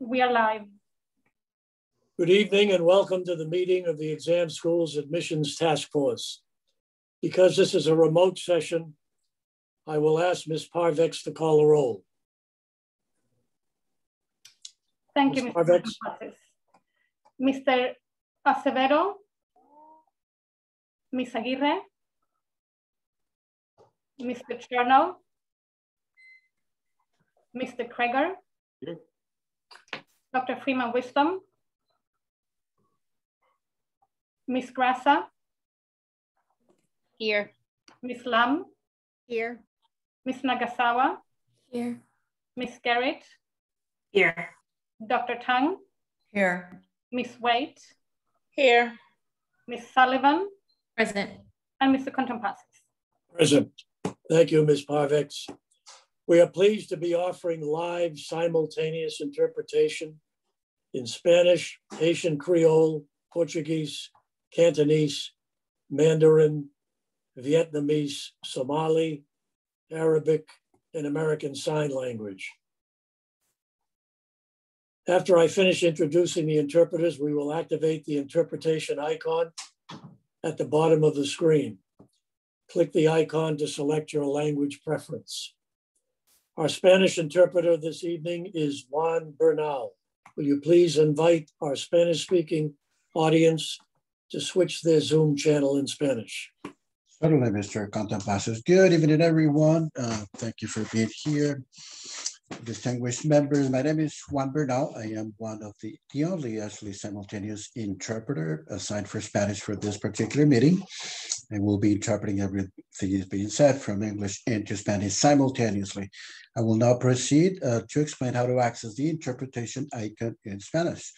We are live. Good evening and welcome to the meeting of the Exam Schools Admissions Task Force. Because this is a remote session, I will ask Ms. Parvex to call a roll. Thank you, Mr. Parvex. Mr. Acevedo, Ms. Aguirre, Mr. Chernow, Mr. Kreger, Here. Dr. Freeman Wisdom, Ms. Grassa, Here. Ms. Lam, Here. Ms. Nagasawa, Here. Ms. Garrett, Here. Dr. Tang, Here. Ms. Waite, Here. Ms. Sullivan, Present. and Mr. Contompasses. Present. Thank you, Ms. Parvex. We are pleased to be offering live simultaneous interpretation in Spanish, Haitian Creole, Portuguese, Cantonese, Mandarin, Vietnamese, Somali, Arabic, and American Sign Language. After I finish introducing the interpreters, we will activate the interpretation icon at the bottom of the screen. Click the icon to select your language preference. Our Spanish interpreter this evening is Juan Bernal. Will you please invite our Spanish-speaking audience to switch their Zoom channel in Spanish? Certainly, Mr. Contompasses. Good evening, everyone. Thank you for being here. Distinguished members, my name is Juan Bernal. I am one of the only actually simultaneous interpreter assigned for Spanish for this particular meeting. I will be interpreting everything is being said from English into Spanish simultaneously. I will now proceed to explain how to access the interpretation icon in Spanish.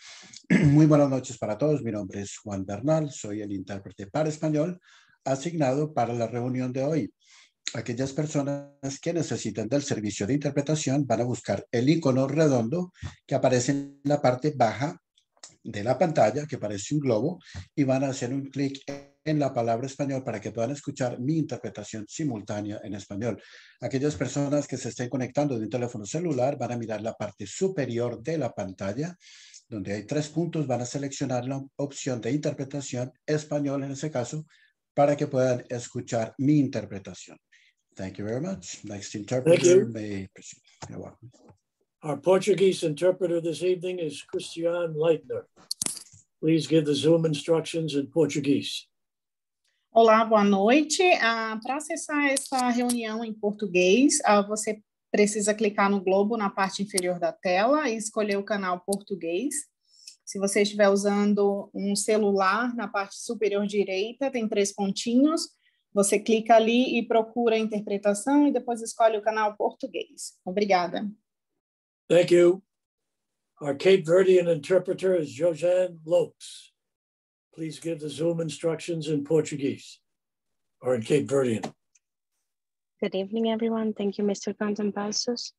Muy buenas noches para todos. Mi nombre es Juan Bernal. Soy el intérprete para español asignado para la reunión de hoy. Aquellas personas que necesitan del servicio de interpretación van a buscar el icono redondo que aparece en la parte baja de la pantalla, que parece un globo, y van a hacer un clic en la palabra español para que puedan escuchar mi interpretación simultánea en español. Aquellas personas que se estén conectando de un teléfono celular van a mirar la parte superior de la pantalla, donde hay 3 puntos, van a seleccionar la opción de interpretación español en ese caso, para que puedan escuchar mi interpretación. Thank you very much. Next interpreter may proceed. You're welcome. Our Portuguese interpreter this evening is Christian Leitner. Please give the Zoom instructions in Portuguese. Olá, boa noite. Para acessar essa reunião em português, você precisa clicar no globo na parte inferior da tela e escolher o canal português. Se você estiver usando um celular, na parte superior direita tem 3 pontinhos. Você clica ali e procura a interpretação e depois escolhe o canal português. Obrigada. Thank you. Our Cape Verdean interpreter is Josiane Lopes. Please give the Zoom instructions in Portuguese or in Cape Verdean. Good evening, everyone. Thank you, Mr. Contompasses.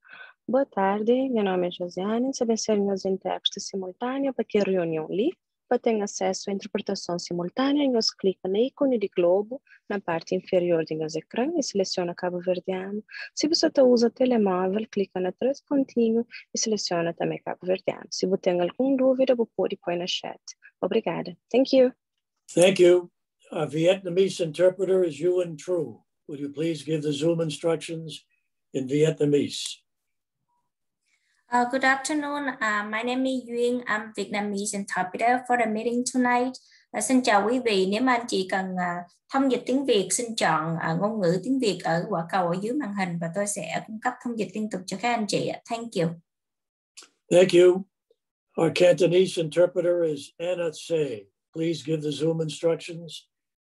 Boa tarde, meu nome é Josiane, sou nos intérpretes simultâneo para que reunião ali, para ter acesso à interpretação simultânea, nós clica no ícone de globo na parte inferior do nosso ecrã e seleciona Cabo Verdeano. Se você usa telemóvel, clica na 3 pontinhos e seleciona também Cabo Verdeano. Se você tem alguma dúvida, você pode pôr no chat. Obrigada. Thank you. Thank you. Our Vietnamese interpreter is Yuan True. Would you please give the Zoom instructions in Vietnamese? Good afternoon. My name is Duyên. I'm Vietnamese interpreter for the meeting tonight. Xin chào quý vị. Nếu mà anh chị cần thông dịch tiếng Việt, xin chọn ngôn ngữ tiếng Việt ở quả cầu ở dưới màn hình và tôi sẽ cung cấp thông dịch liên tục cho các anh chị. Thank you. Thank you. Our Cantonese interpreter is Anna Tse. Please give the Zoom instructions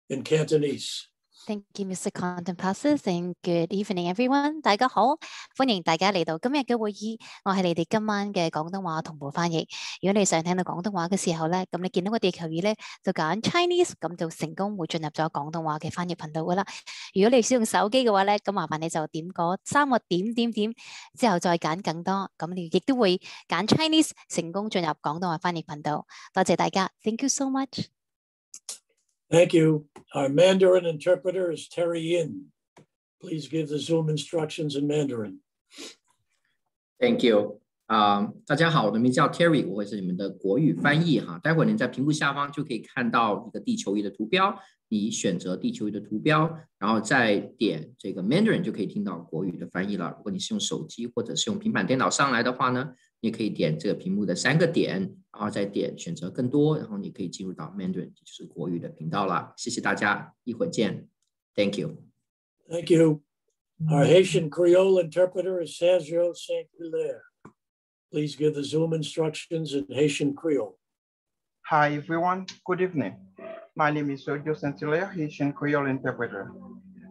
in Cantonese. Thank you, Mr. Contompasses, and good evening, everyone. 大家好，歡迎大家嚟到今日嘅會議。我係你哋今晚嘅廣東話同步翻譯。如果你想聽到廣東話嘅時候咧，咁你見到個地球儀咧，就揀 Chinese，咁就成功會進入咗廣東話嘅翻譯頻道噶啦。如果你使用手機嘅話咧，咁麻煩你就點嗰3個點之後再揀更多，咁你亦都會揀 Chinese 成功進入廣東話翻譯頻道。多謝大家 ，Thank you so much. Thank you. Our Mandarin interpreter is Terry Yin. Please give the Zoom instructions in Mandarin. Thank you. 大家好，我的名字叫 Terry， 我会是你们的国语翻译哈。待会儿您在屏幕下方就可以看到一个地球仪的图标，你选择地球仪的图标，然后再点这个 Mandarin 就可以听到国语的翻译了。如果你是用手机或者是用平板电脑上来的话呢，你可以点这个屏幕的3个点，然后再点选择更多，然后你可以进入到 Mandarin， 就是国语的频道了。谢谢大家，一会儿见。Thank you. Thank you. Our Haitian Creole interpreter is Sergio Saint-Hilaire. Please give the Zoom instructions in Haitian Creole. Hi, everyone. Good evening. My name is Sergio Saint-Hilaire, Haitian Creole interpreter.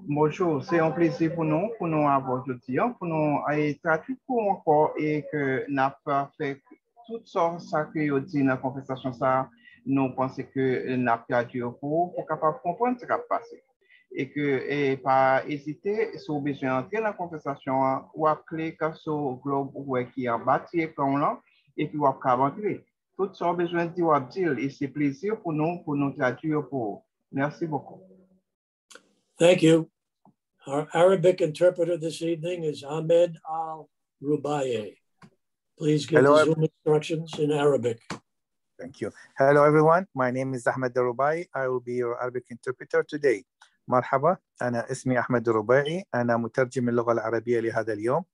Bonjour, c'est un plaisir pour nous avoir aujourd'hui, pour nous traduire encore et que nous avons fait tout ça que vous dit dans la conversation, ça, nous pensons que nous avons traduit pour capable comprendre ce qui a passé. Et que pas hésiter, si vous avez besoin d'entrer dans la conversation, ou à cliquer sur le globe qui est en bas de l'écran là, et puis vous pouvez entrer. Tout ça, vous avez besoin de dire, et c'est plaisir pour nous traduire pour. Merci beaucoup. Thank you. Our Arabic interpreter this evening is Ahmed Al-Rubaye. Please give the Zoom instructions in Arabic. Thank you. Hello, everyone. My name is Ahmed Al-Rubaye. I will be your Arabic interpreter today. مرحبا، أنا اسمي أحمد الرباعي، أنا مترجم اللغة العربية لهذا اليوم.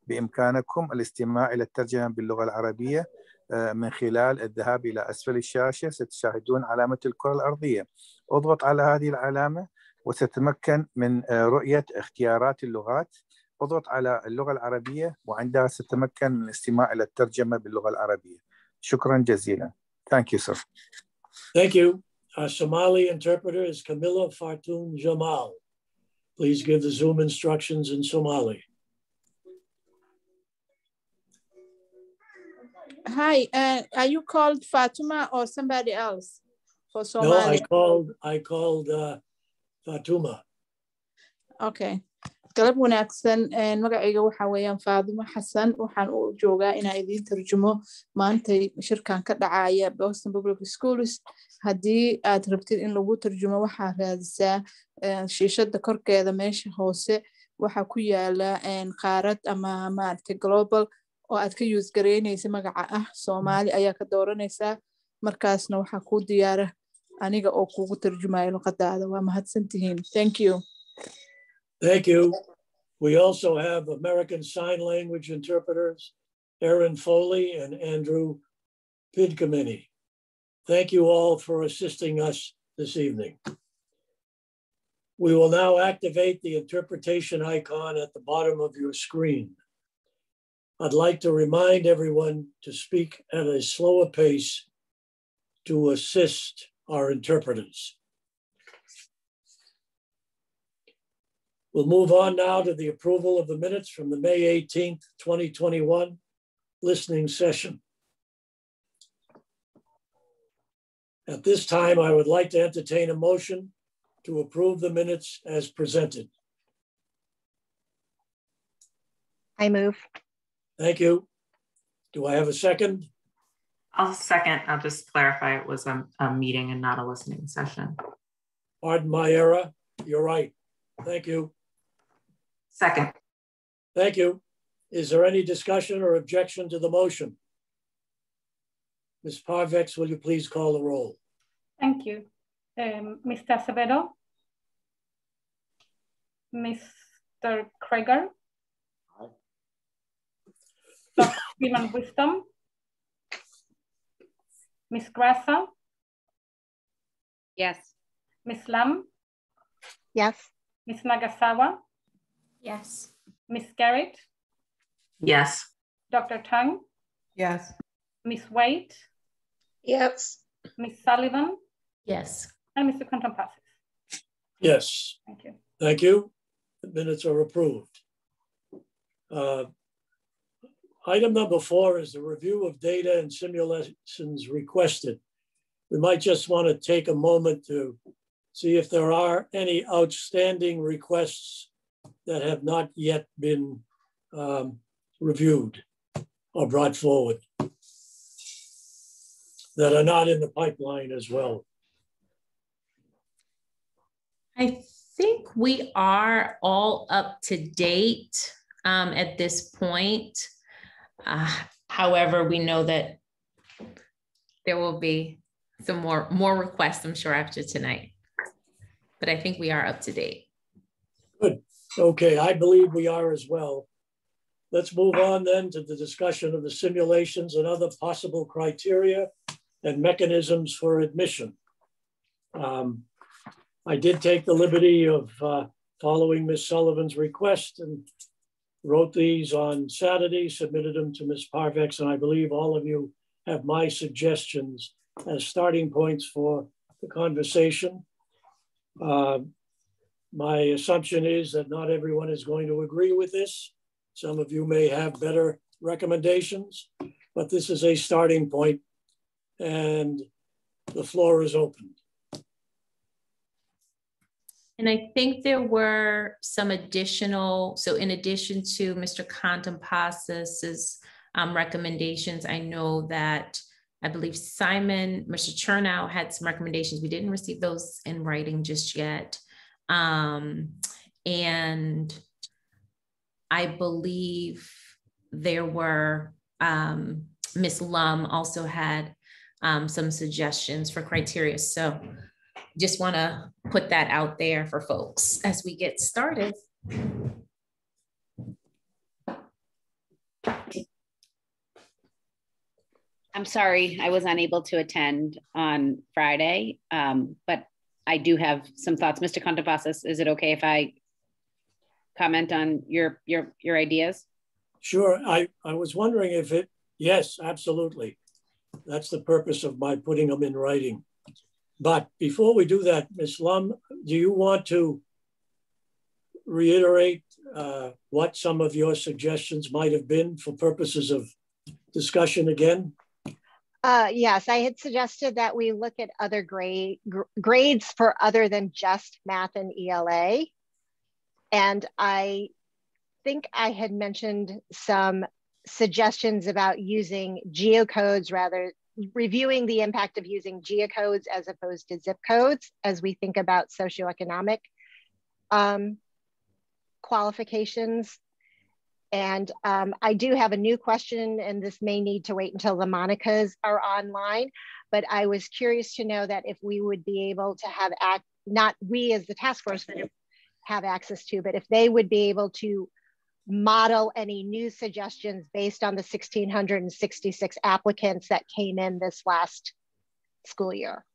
بإمكانكم الاستماع إلى الترجمة باللغة العربية من خلال الذهاب إلى أسفل الشاشة. ستشاهدون علامة الكرة الأرضية. اضغط على هذه العلامة وستتمكن من رؤية اختيارات اللغات. اضغط على اللغة العربية وعندها ستتمكن من الاستماع إلى الترجمة باللغة العربية. شكرا جزيلا. Thank you, sir. Thank you. Our Somali interpreter is Camilla Fartoun Jamal. Please give the Zoom instructions in Somali. Hi, are you called Fatuma or somebody else for Somali? No, I called Fatuma. Okay. galab wanaagsan, magacayga waxa weeyaan Faaduma Xasan, waxaan u joogaa inaan idin tarjumo maanta shirkan ka dhacaya Boston Public Schools. Haddii aad rabtid in lagu tarjumo, waxaa raadisaa shiishada korkeeda meesha hoose waxa ku yaala qaarad ama maaragtay global oo aad ka use gareynaysa magaca ah Soomaali ayaa ka dooranaysaa, markaasna waxa ku diyaara aniga oo kugu tarjumayo luqadaada. Waa mahadsantihiin. Thank you. Thank you. We also have American Sign Language interpreters, Aaron Foley and Andrew Pidkamini. Thank you all for assisting us this evening. We will now activate the interpretation icon at the bottom of your screen. I'd like to remind everyone to speak at a slower pace to assist our interpreters. We'll move on now to the approval of the minutes from the May 18th, 2021 listening session. At this time, I would like to entertain a motion to approve the minutes as presented. I move. Thank you. Do I have a second? I'll second. I'll just clarify it was a meeting and not a listening session. Pardon my error. You're right. Thank you. Second. Thank you. Is there any discussion or objection to the motion? Ms. Parvex, will you please call the roll? Thank you. Mr. Acevedo? Mr. Krieger? Aye. Dr. Freeman Wisdom? Ms. Grassa? Yes. Ms. Lam? Yes. Ms. Nagasawa? Yes. Ms. Garrett? Yes. Dr. Tang? Yes. Ms. Wade? Yes. Ms. Sullivan? Yes. And Mr. Contompasses? Yes. Thank you. Thank you. The minutes are approved. Item number 4 is the review of data and simulations requested. We might just want to take a moment to see if there are any outstanding requests that have not yet been reviewed or brought forward, that are not in the pipeline as well. I think we are all up to date at this point. However, we know that there will be some more requests, I'm sure, after tonight. But I think we are up to date. Good. Okay, I believe we are as well. Let's move on then to the discussion of the simulations and other possible criteria and mechanisms for admission. I did take the liberty of following Ms. Sullivan's request and wrote these on Saturday, submitted them to Ms. Parvex, and I believe all of you have my suggestions as starting points for the conversation. My assumption is that not everyone is going to agree with this. Some of you may have better recommendations, but this is a starting point and the floor is open. And I think there were some additional, so in addition to Mr. Contampasis's recommendations, I know that I believe Mr. Chernow had some recommendations. We didn't receive those in writing just yet. And I believe there were, Ms. Lum also had some suggestions for criteria. So just want to put that out there for folks as we get started. I'm sorry, I was unable to attend on Friday, but I do have some thoughts. Mr. Contampasis, is it okay if I comment on your ideas? Sure, I was wondering if yes, absolutely. That's the purpose of my putting them in writing. But before we do that, Ms. Lum, do you want to reiterate what some of your suggestions might have been for purposes of discussion again? Yes, I had suggested that we look at other grades for other than just math and ELA. And I think I had mentioned some suggestions about using geocodes, reviewing the impact of using geocodes as opposed to zip codes as we think about socioeconomic qualifications. And I do have a new question, and this may need to wait until the Monicas are online, but I was curious to know that if we would be able to have, not we as the task force would have access to, but if they would be able to model any new suggestions based on the 1,666 applicants that came in this last school year.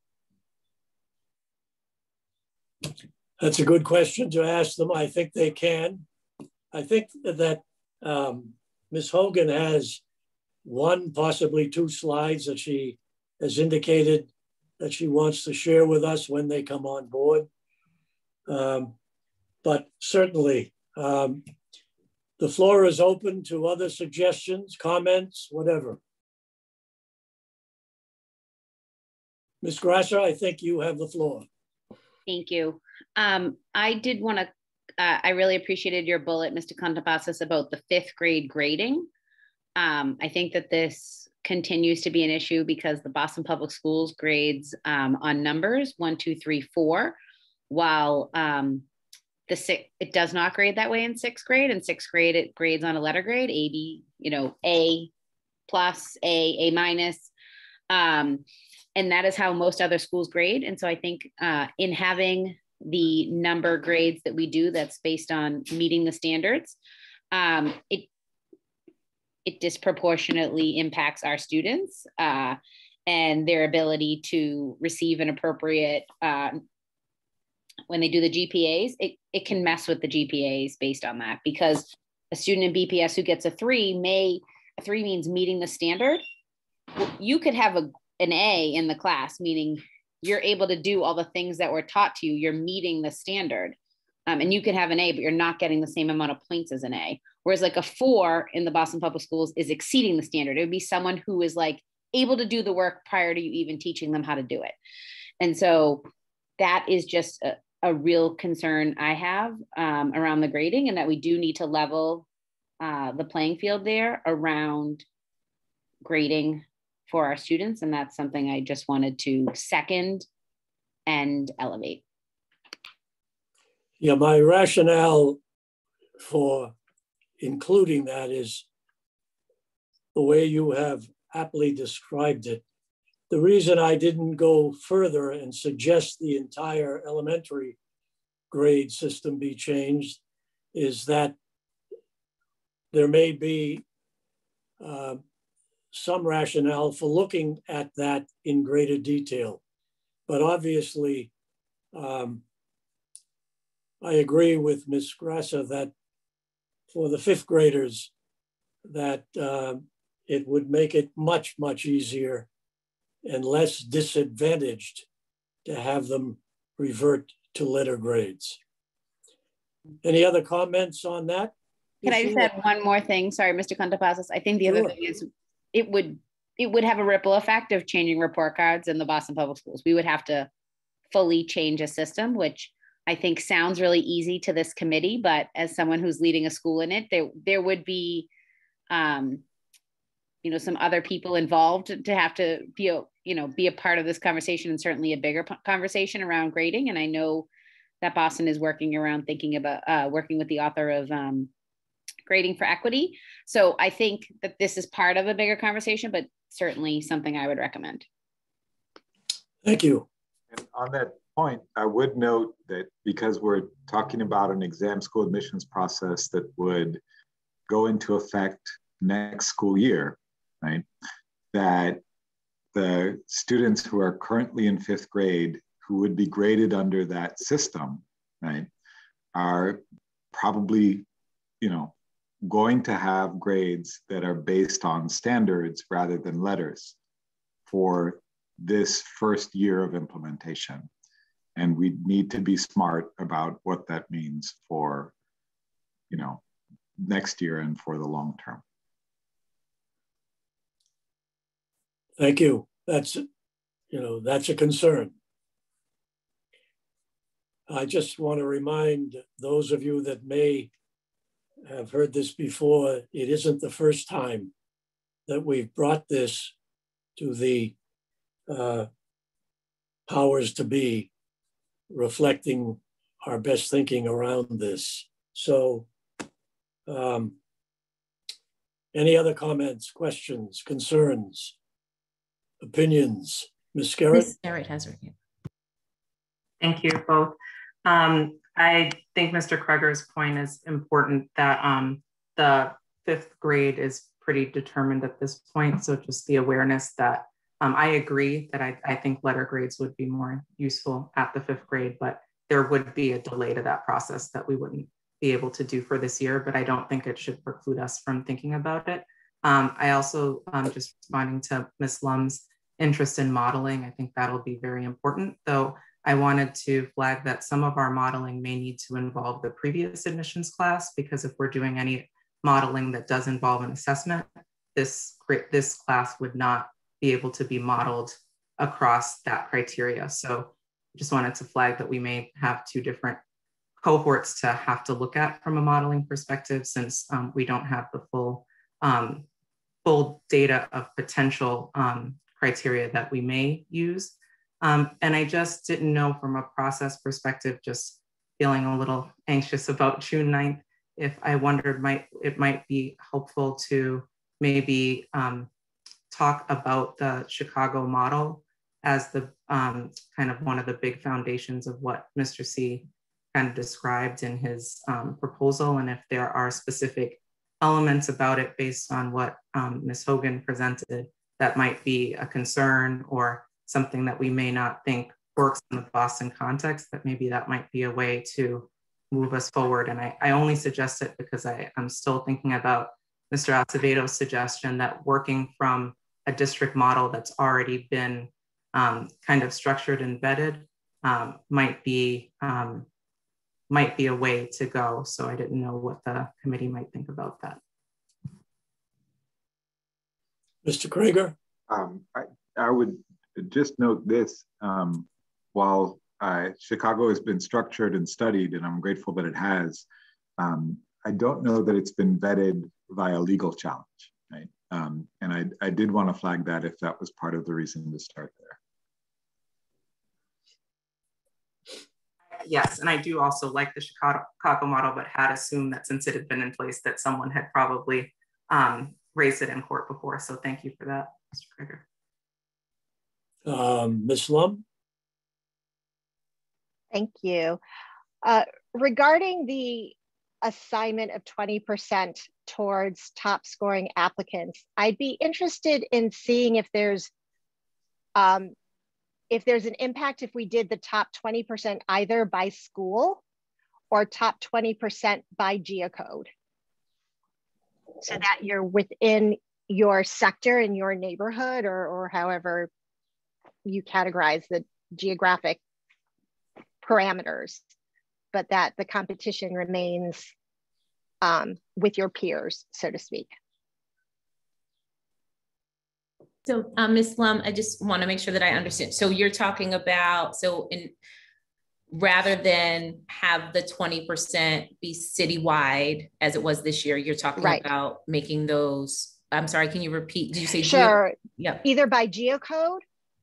That's a good question to ask them. I think they can. I think that Ms. Hogan has one, possibly two slides that she has indicated that she wants to share with us when they come on board. But certainly, the floor is open to other suggestions, comments, whatever. Ms. Grasser, I think you have the floor. Thank you. I did want to, I really appreciated your bullet, Mr. Contampasis, about the 5th grade grading. I think that this continues to be an issue because the Boston Public Schools grades on numbers 1, 2, 3, 4, while it does not grade that way in 6th grade. In 6th grade, it grades on a letter grade, A, B, A plus, A minus. And that is how most other schools grade. And so I think in having the number grades that we do that's based on meeting the standards, it disproportionately impacts our students and their ability to receive an appropriate, when they do the GPAs, it can mess with the GPAs based on that, because a student in BPS who gets a 3 a 3 means meeting the standard. Well, you could have an A in the class, meaning you're able to do all the things that were taught to you, you're meeting the standard. And you could have an A, but you're not getting the same amount of points as an A. Whereas like a 4 in the Boston Public Schools is exceeding the standard. It would be someone who is like able to do the work prior to you even teaching them how to do it. And so that is just a real concern I have around the grading, and that we do need to level the playing field there around grading for our students. And that's something I just wanted to second and elevate. Yeah, my rationale for including that is the way you have aptly described it. The reason I didn't go further and suggest the entire elementary grade system be changed is that there may be some rationale for looking at that in greater detail. But obviously, I agree with Ms. Grassa that for the fifth graders, that it would make it much, much easier and less disadvantaged to have them revert to letter grades. Any other comments on that? Can I just add one more thing? Sorry, Mr. Contreras. I think the other thing is it would have a ripple effect of changing report cards in the Boston Public Schools. We would have to fully change a system, which I think sounds really easy to this committee, but as someone who's leading a school in it, there would be, some other people involved to have to be a part of this conversation, and certainly a bigger conversation around grading. And I know that Boston is working around thinking about working with the author of Grading for Equity. So I think that this is part of a bigger conversation, but certainly something I would recommend. Thank you. And on that point, I would note that because we're talking about an exam school admissions process that would go into effect next school year, right? That the students who are currently in fifth grade who would be graded under that system, right, are probably, going to have grades that are based on standards rather than letters for this first year of implementation. And we need to be smart about what that means for, next year and for the long term. Thank you. That's a concern. I just want to remind those of you that may have heard this before, it isn't the first time that we've brought this to the powers to be, reflecting our best thinking around this. So any other comments, questions, concerns, opinions? Ms. Skerritt? Ms. Skerritt has her hand. Thank you both. I think Mr. Kreger's point is important, that the fifth grade is pretty determined at this point. So just the awareness that I agree that I think letter grades would be more useful at the fifth grade, but there would be a delay to that process that we wouldn't be able to do for this year, but I don't think it should preclude us from thinking about it. I also, just responding to Ms. Lum's interest in modeling, I think that'll be very important, though I wanted to flag that some of our modeling may need to involve the previous admissions class, because if we're doing any modeling that does involve an assessment, this class would not be able to be modeled across that criteria. So just wanted to flag that we may have two different cohorts to have to look at from a modeling perspective, since we don't have the full data of potential criteria that we may use. And I just didn't know from a process perspective, just feeling a little anxious about June 9th, if I wondered it might be helpful to maybe talk about the Chicago model as the kind of one of the big foundations of what Mr. C kind of described in his proposal, and if there are specific elements about it based on what Ms. Hogan presented that might be a concern or something that we may not think works in the Boston context, that maybe that might be a way to move us forward. And I only suggest it because I'm still thinking about Mr. Acevedo's suggestion that working from a district model that's already been kind of structured and vetted might be a way to go. So I didn't know what the committee might think about that. Mr. Kreger? I would just note this, while Chicago has been structured and studied, and I'm grateful that it has, I don't know that it's been vetted via legal challenge, right? And I did want to flag that if that was part of the reason to start there. Yes, and I do also like the Chicago model, but had assumed that since it had been in place that someone had probably raised it in court before. So thank you for that, Mr. Krieger. Ms. Lum? Thank you. Regarding the assignment of 20% towards top scoring applicants, I'd be interested in seeing if there's an impact if we did the top 20% either by school or top 20% by geocode, so that you're within your sector in your neighborhood, or however you categorize the geographic parameters, but that the competition remains with your peers, so to speak. So Ms. Lum, I just want to make sure that I understand. So you're talking about, rather than have the 20% be citywide as it was this year, you're talking about making those, I'm sorry, can you repeat? Did you say? Sure, yeah. Either by geocode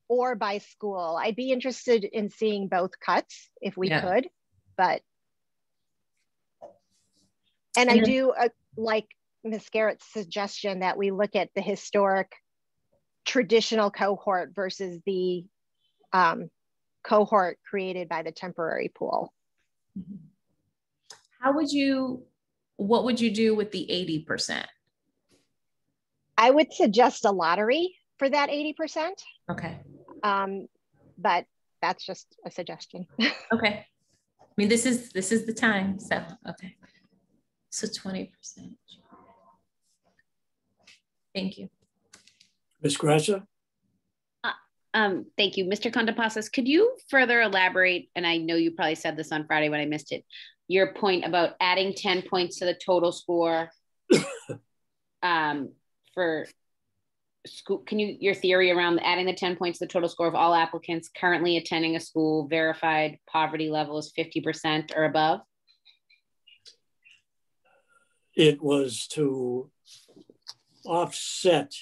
or by school. I'd be interested in seeing both cuts if we could, but, and I do like Ms. Garrett's suggestion that we look at the historic traditional cohort versus the cohort created by the temporary pool. What would you do with the 80%? I would suggest a lottery for that 80%. Okay. But that's just a suggestion. Okay. I mean, this is the time, so, okay. So 20%. Thank you. Ms. Gracia? Thank you. Mr. Contrepassas, could you further elaborate, and I know you probably said this on Friday when I missed it, your point about adding 10 points to the total score for school, your theory around adding the 10 points to the total score of all applicants currently attending a school verified poverty level is 50% or above? It was to offset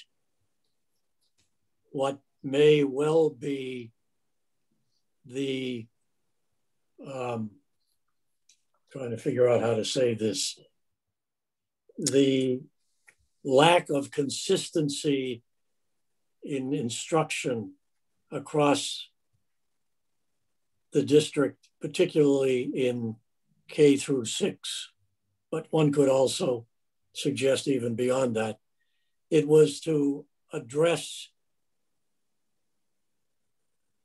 what may well be the, trying to figure out how to say this, the lack of consistency in instruction across the district, particularly in K through 6, but one could also suggest even beyond that. It was to address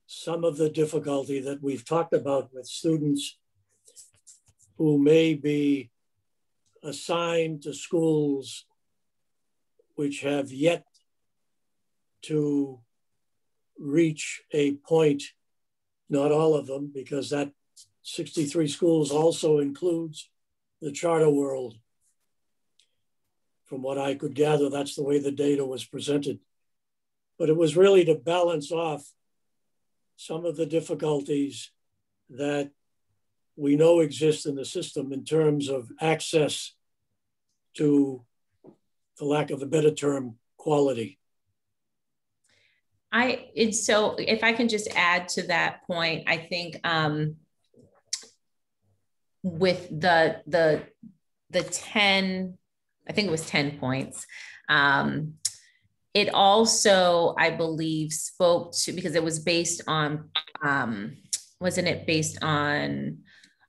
some of the difficulty that we've talked about with students who may be assigned to schools which have yet to reach a point, not all of them, because that 63 schools also includes the charter world. From what I could gather, that's the way the data was presented. But it was really to balance off some of the difficulties that we know exist in the system in terms of access to, for lack of a better term, quality. So if I can just add to that point, I think with the 10, I think it was 10 points. It also, I believe, spoke to, because it was based on, wasn't it based on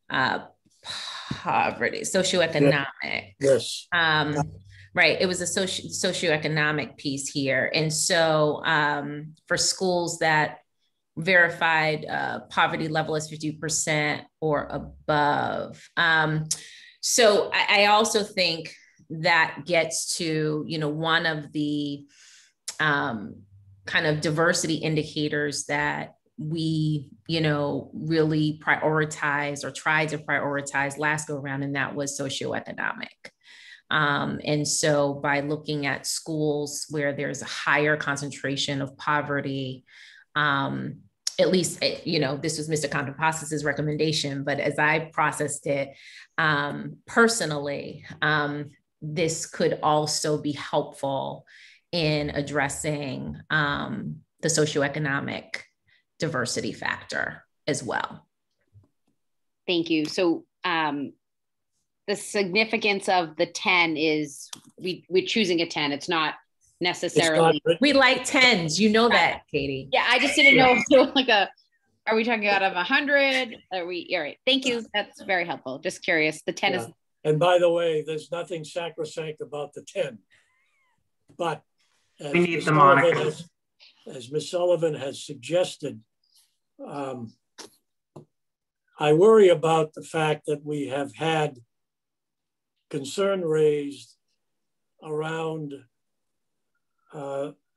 poverty, socioeconomic? Yes. Right, it was a socioeconomic piece here. And so for schools that verified poverty level is 50% or above. So I also think that gets to, one of the kind of diversity indicators that we, really prioritize or tried to prioritize last go around, and that was socioeconomic. And so by looking at schools where there's a higher concentration of poverty, at least, this was Mr. Contrepassas's recommendation, but as I processed it personally, this could also be helpful in addressing the socioeconomic diversity factor as well. Thank you. So the significance of the 10 is we're choosing a 10. It's not necessarily. We like 10s, you know that, Katie. Yeah, I just didn't know if it was like are we talking out of 100? Are we, all right, thank you. That's very helpful. Just curious. The 10 is. And by the way, there's nothing sacrosanct about the 10. But as we need the monikers. As Ms. Sullivan has suggested, I worry about the fact that we have had concern raised around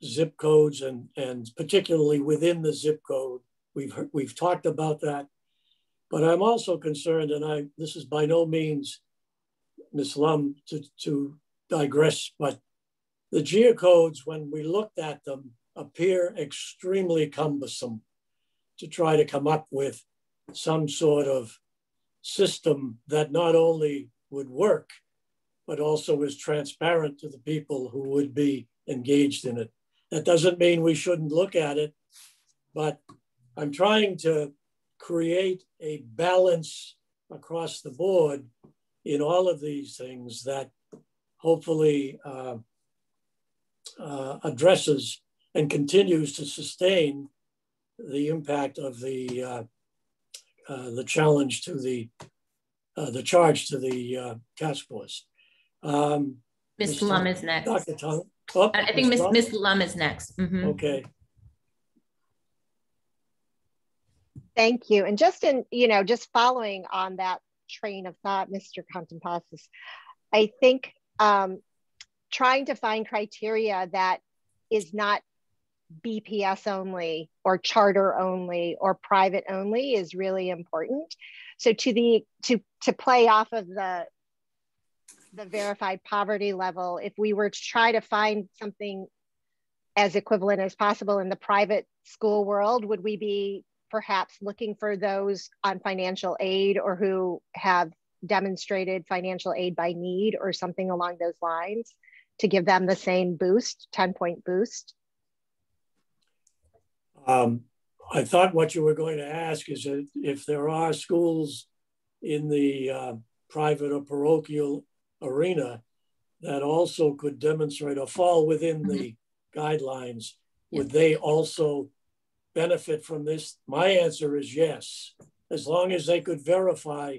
zip codes and particularly within the zip code. We've talked about that, but I'm also concerned, and this is by no means, Ms. Lum, to digress, but the geocodes, when we looked at them, appear extremely cumbersome to try to come up with some sort of system that not only would work, but also is transparent to the people who would be engaged in it. That doesn't mean we shouldn't look at it, but I'm trying to create a balance across the board in all of these things that hopefully addresses and continues to sustain the impact of the challenge to the charge to the task force. Ms. Lum is next. Dr. Tung. Oh, I think Ms. Lum is next. Mm-hmm. Okay. Thank you. And just just following on that train of thought, Mr. Contampasis, I think trying to find criteria that is not BPS only or charter only or private only is really important. So to play off of the verified poverty level, if we were to try to find something as equivalent as possible in the private school world, would we be perhaps looking for those on financial aid or who have demonstrated financial aid by need or something along those lines to give them the same boost, 10-point boost? I thought what you were going to ask is that if there are schools in the private or parochial arena that also could demonstrate or fall within the guidelines, would they also benefit from this? My answer is yes, as long as they could verify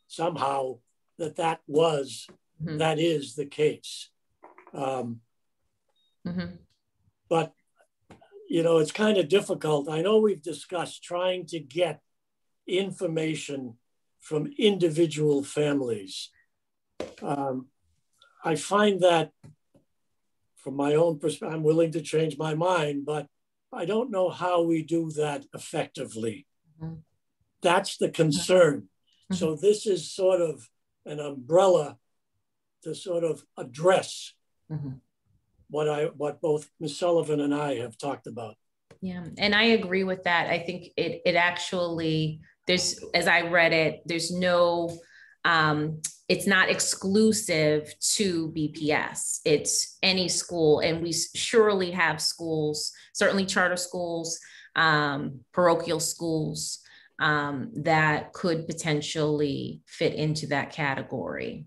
somehow that that is the case. But it's kind of difficult. I know we've discussed trying to get information from individual families. I find that from my own perspective, I'm willing to change my mind, but I don't know how we do that effectively. That's the concern. So this is sort of an umbrella to sort of address what both Ms. Sullivan and I have talked about. Yeah, and I agree with that. I think it actually, as I read it, there's no, it's not exclusive to BPS. It's any school, and we surely have schools, certainly charter schools, parochial schools that could potentially fit into that category.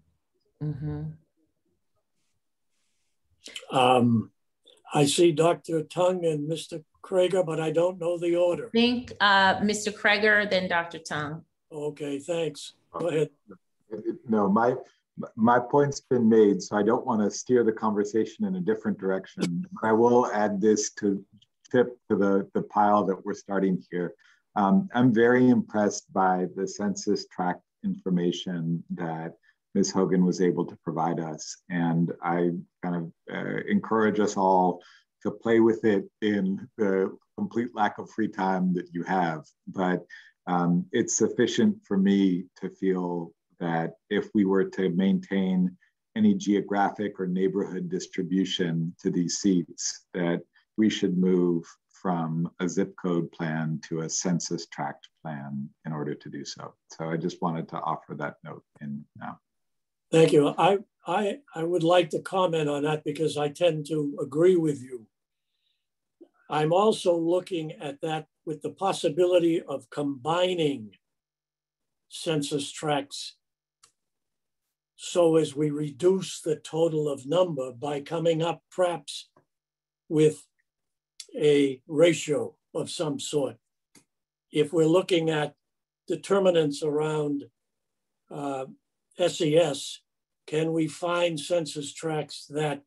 I see Dr. Tung and Mr. Krager, but I don't know the order. I think Mr. Krager, then Dr. Tung. Okay, thanks. Go ahead. No, my point's been made, so I don't want to steer the conversation in a different direction. I will add this to tip to the pile that we're starting here. I'm very impressed by the census tract information that Ms. Hogan was able to provide us. And I kind of encourage us all to play with it in the complete lack of free time that you have. But it's sufficient for me to feel that if we were to maintain any geographic or neighborhood distribution to these seats, that we should move from a zip code plan to a census tract plan in order to do so. So I just wanted to offer that note in now. Thank you. I would like to comment on that because I tend to agree with you. I'm also looking at that with the possibility of combining census tracts so as we reduce the total of number by coming up perhaps with a ratio of some sort. If we're looking at determinants around SES, can we find census tracts that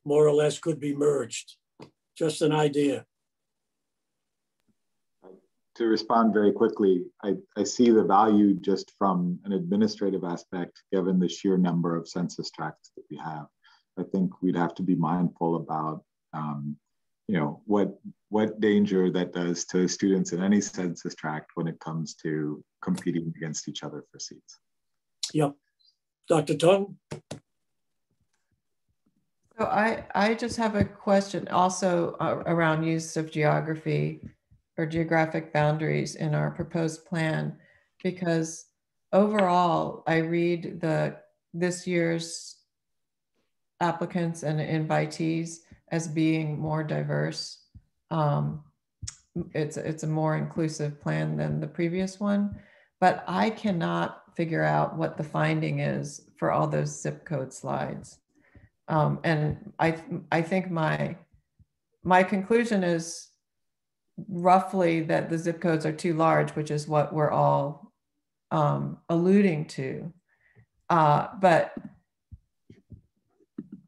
more or less could be merged? Just an idea. To respond very quickly, I see the value just from an administrative aspect, given the sheer number of census tracts that we have. I think we'd have to be mindful about you know, what danger that does to students in any census tract when it comes to competing against each other for seats. Yep. Dr. Tung? So I just have a question also around use of geography or geographic boundaries in our proposed plan, because overall I read this year's applicants and invitees as being more diverse. It's a more inclusive plan than the previous one, but I cannot figure out what the finding is for all those zip code slides. And I think my conclusion is roughly that the zip codes are too large, which is what we're all alluding to. But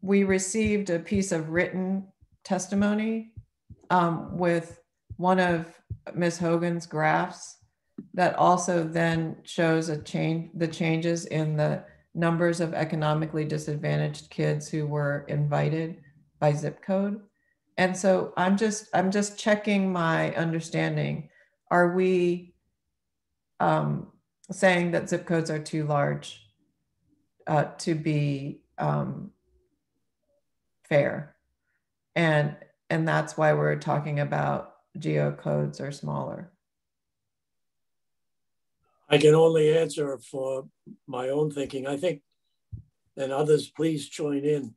we received a piece of written testimony with one of Ms. Hogan's graphs that also then shows the changes in the numbers of economically disadvantaged kids who were invited by zip code. And so I'm just checking my understanding. Are we saying that zip codes are too large to be fair? And that's why we're talking about geocodes are smaller. I can only answer for my own thinking. I think, and others please join in.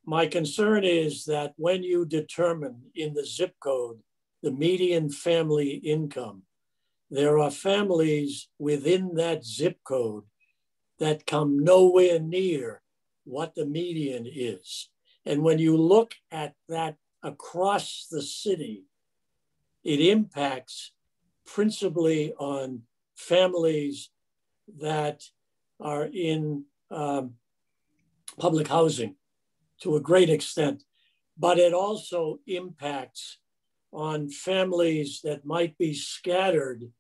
My concern is that when you determine in the zip code the median family income, there are families within that zip code that come nowhere near what the median is. And when you look at that across the city, it impacts principally on families that are in public housing to a great extent, but it also impacts on families that might be scattered,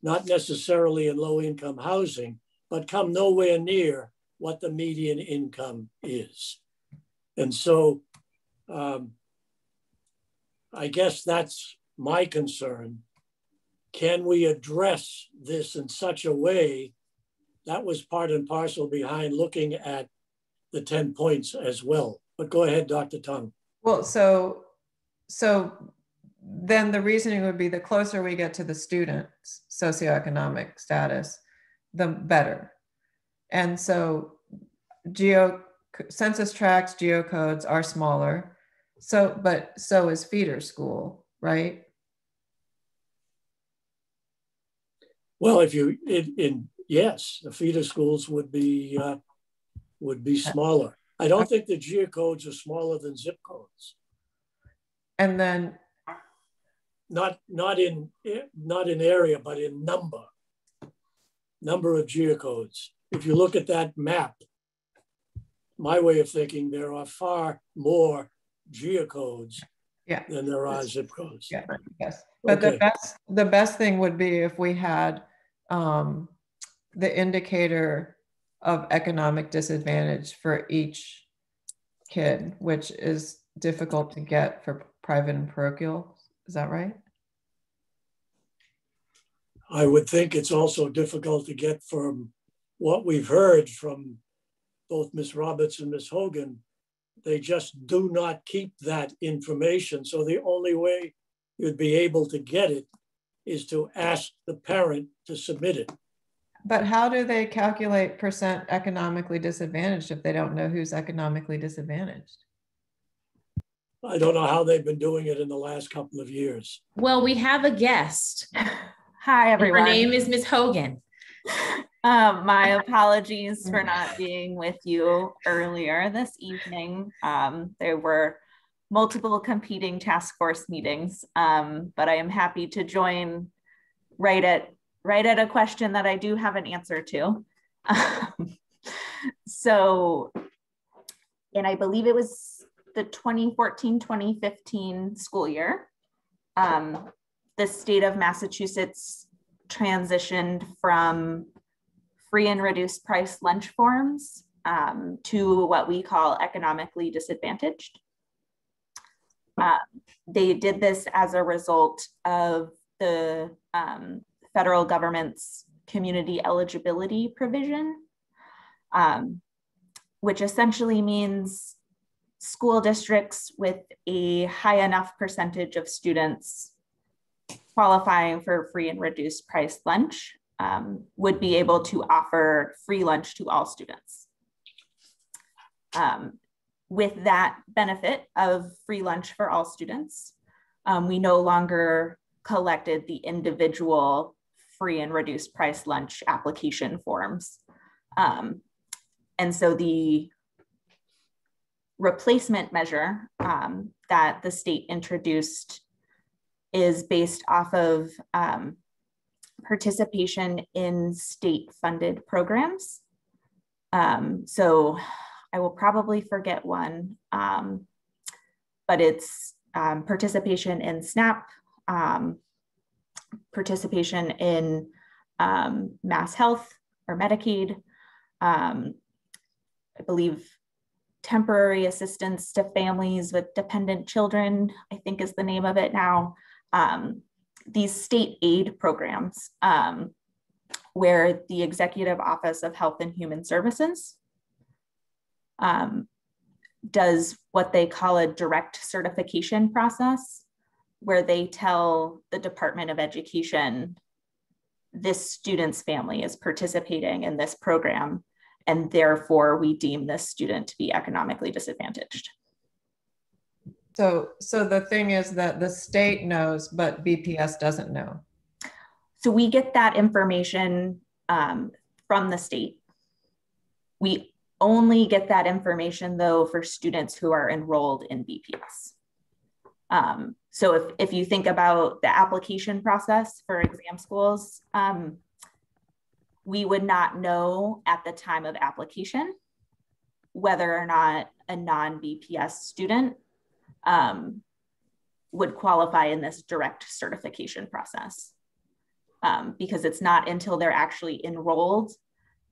not necessarily in low-income housing, but come nowhere near what the median income is. And so I guess that's my concern. Can we address this in such a way? That was part and parcel behind looking at the 10 points as well. But go ahead, Dr. Tung. Well, so then the reasoning would be the closer we get to the student's socioeconomic status, the better. And so census tracts, geocodes are smaller. So, but so is feeder school, right? Well, if you, yes, the feeder schools would be smaller. I don't think the geocodes are smaller than zip codes. And then not in area, but in number of geocodes. If you look at that map, my way of thinking, there are far more geocodes than there are zip codes. Yeah, yes. But okay. the best thing would be if we had the indicator of economic disadvantage for each kid, which is difficult to get for private and parochial. Is that right? I would think it's also difficult to get from what we've heard from both Ms. Roberts and Ms. Hogan. They just do not keep that information. So the only way you'd be able to get it is to ask the parent to submit it. But how do they calculate percent economically disadvantaged if they don't know who's economically disadvantaged? I don't know how they've been doing it in the last couple of years. Well, we have a guest. Hi, everyone. Her name is Ms. Hogan. My apologies for not being with you earlier this evening. There were multiple competing task force meetings, but I am happy to join right at a question that I do have an answer to. So, and I believe it was the 2014-2015 school year. The state of Massachusetts transitioned from free and reduced price lunch forms to what we call economically disadvantaged. They did this as a result of the federal government's community eligibility provision, which essentially means school districts with a high enough percentage of students qualifying for free and reduced price lunch would be able to offer free lunch to all students. With that benefit of free lunch for all students, we no longer collected the individual free and reduced price lunch application forms. And so the replacement measure that the state introduced is based off of participation in state-funded programs. So I will probably forget one, but it's participation in SNAP, participation in Mass Health or Medicaid, I believe temporary assistance to families with dependent children, I think is the name of it now. These state aid programs where the Executive Office of Health and Human Services does what they call a direct certification process, where they tell the Department of Education, this student's family is participating in this program, and therefore we deem this student to be economically disadvantaged. So the thing is that the state knows, but BPS doesn't know. So we get that information from the state. We only get that information though for students who are enrolled in BPS. So if you think about the application process for exam schools, we would not know at the time of application whether or not a non-BPS student would qualify in this direct certification process, because it's not until they're actually enrolled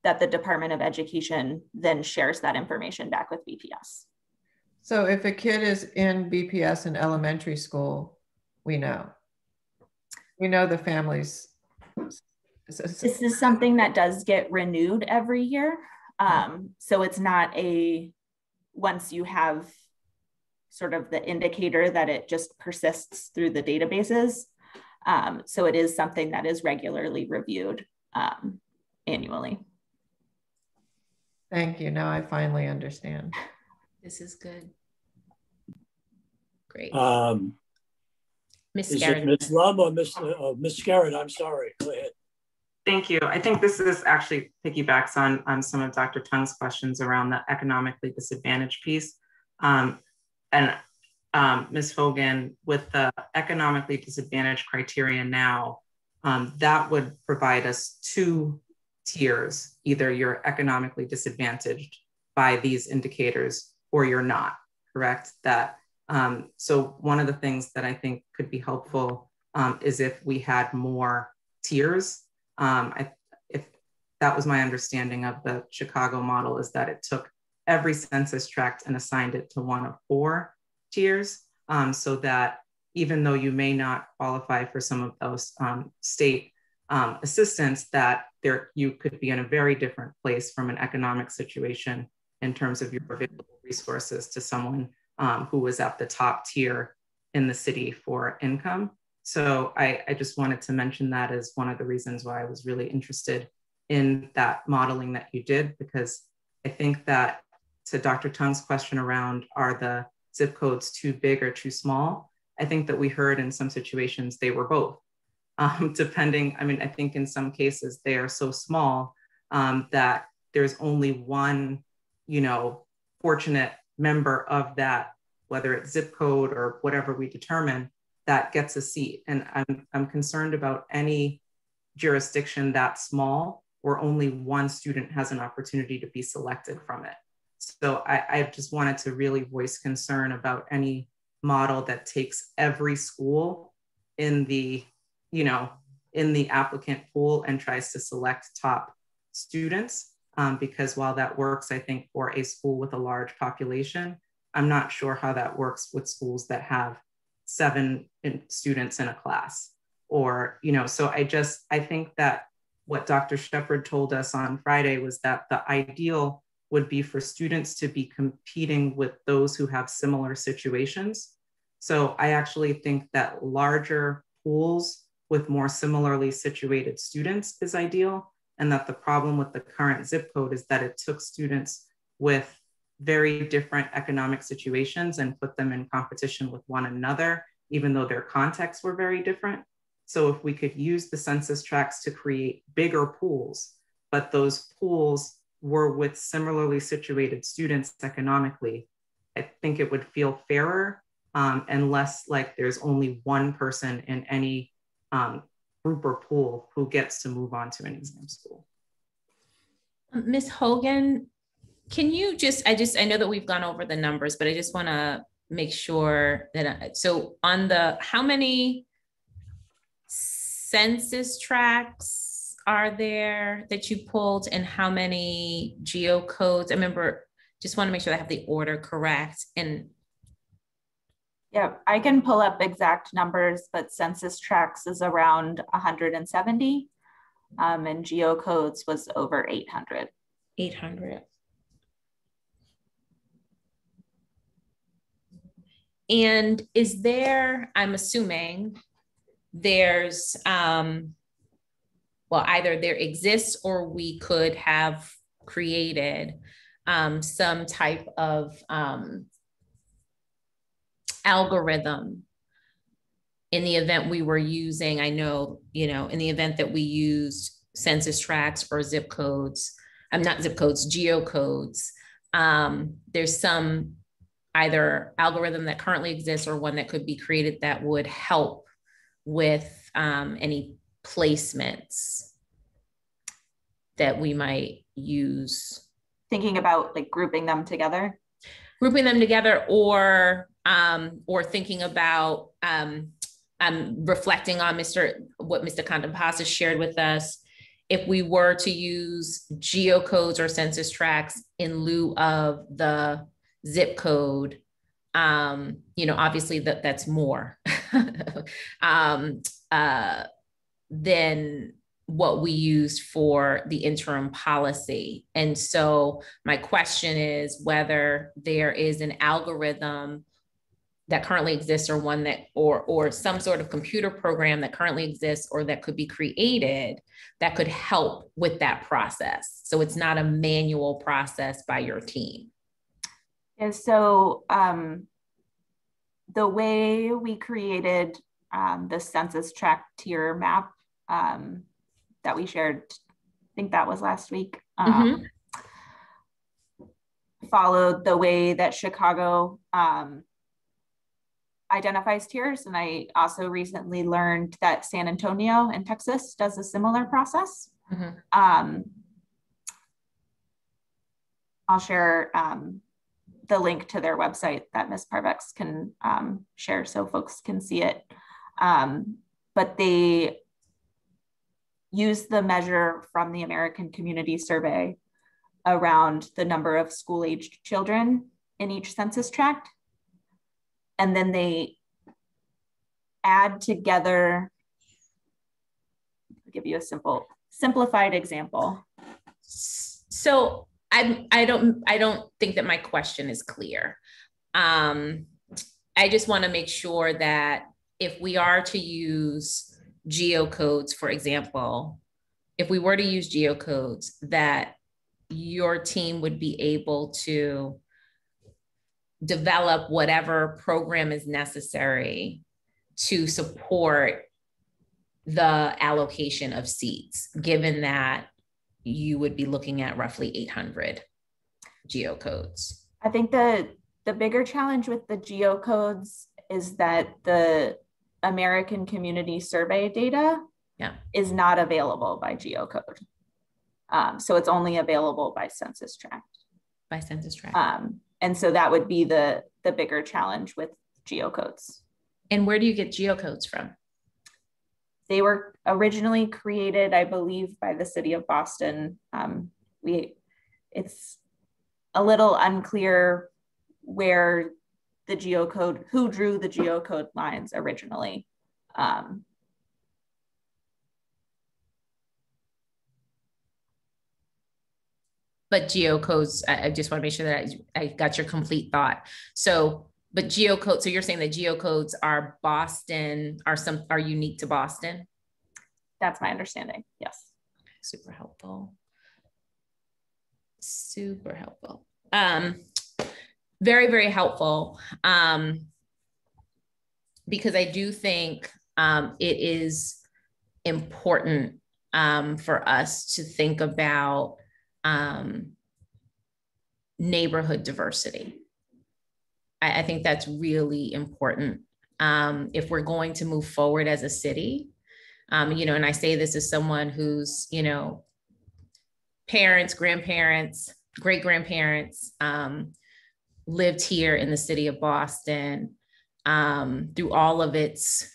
that the Department of Education then shares that information back with BPS. So if a kid is in BPS in elementary school, we know the families. This is something that does get renewed every year. So it's not once you have sort of the indicator that it just persists through the databases. So it is something that is regularly reviewed annually. Thank you. Now I finally understand. This is good. Great. Is it Ms. Lum or Ms. Scarrett? I'm sorry. Go ahead. Thank you. I think this is actually piggybacks on some of Dr. Tung's questions around the economically disadvantaged piece. And Ms. Hogan, with the economically disadvantaged criteria now, that would provide us 2 tiers. Either you're economically disadvantaged by these indicators or you're not, correct? So one of the things that I think could be helpful is if we had more tiers. If that was my understanding of the Chicago model, is that it took every census tract and assigned it to one of 4 tiers, so that even though you may not qualify for some of those state assistance, that you could be in a very different place from an economic situation in terms of your available resources to someone who was at the top tier in the city for income. So I just wanted to mention that as one of the reasons why I was really interested in that modeling that you did, because I think that, to Dr. Tung's question around, are the zip codes too big or too small? I think that we heard in some situations they were both, depending. I mean, I think in some cases they are so small that there's only one, fortunate member of that, whether it's zip code or whatever we determine, that gets a seat. And I'm concerned about any jurisdiction that small where only one student has an opportunity to be selected from it. So I just wanted to really voice concern about any model that takes every school in the, in the applicant pool and tries to select top students. Because while that works, I think for a school with a large population, I'm not sure how that works with schools that have 7 students in a class. Or, so I think that what Dr. Shepard told us on Friday was that the ideal would be for students to be competing with those who have similar situations. So I actually think that larger pools with more similarly situated students is ideal. And that the problem with the current zip code is that it took students with very different economic situations and put them in competition with one another, even though their contexts were very different. So if we could use the census tracts to create bigger pools, but those pools were with similarly situated students economically, I think it would feel fairer and less like there's only one person in any group or pool who gets to move on to an exam school. Ms. Hogan, can you I know that we've gone over the numbers, but I just want to make sure that, so on the, how many census tracts are there that you pulled and how many geocodes? I remember, just want to make sure I have the order correct. And yeah, I can pull up exact numbers, but census tracts is around 170 and geocodes was over 800. 800. And is there, I'm assuming there's, well, either there exists or we could have created some type of algorithm in the event we were using, I know, in the event that we used census tracts or zip codes, not zip codes, geocodes, there's some either algorithm that currently exists or one that could be created that would help with any placements that we might use. Thinking about like grouping them together? Grouping them together or thinking about reflecting on what Mr. Contampasas shared with us. If we were to use geocodes or census tracts in lieu of the zip code, obviously that's more than what we used for the interim policy. And so my question is whether there is an algorithm that currently exists or one that, or some sort of computer program that currently exists or that could be created that could help with that process. So it's not a manual process by your team. And so the way we created the census tract tier map that we shared, I think that was last week, followed the way that Chicago identifies tiers. And I also recently learned that San Antonio in Texas does a similar process. I'll share the link to their website that Ms. Parvex can share so folks can see it. But they use the measure from the American Community Survey around the number of school-aged children in each census tract. And then they add together, I'll give you a simplified example. So I don't think that my question is clear. I just want to make sure that if we are to use geocodes, for example, if we were to use geocodes, that your team would be able to develop whatever program is necessary to support the allocation of seats, given that you would be looking at roughly 800 geocodes. I think the bigger challenge with the geocodes is that the American Community Survey data is not available by geocode. So it's only available by Census Tract. By Census Tract. And so that would be the bigger challenge with geocodes. And where do you get geocodes from? They were originally created, I believe, by the city of Boston. It's a little unclear where the geocode, who drew the geocode lines originally. But geocodes, I just want to make sure that I got your complete thought. So, but geocodes, so you're saying that geocodes are Boston, are unique to Boston? That's my understanding, yes. Super helpful. Super helpful. Very, very helpful. Because I do think it is important for us to think about neighborhood diversity. I think that's really important if we're going to move forward as a city. You know, and I say this as someone who's, you know, parents, grandparents, great-grandparents lived here in the city of Boston through all of its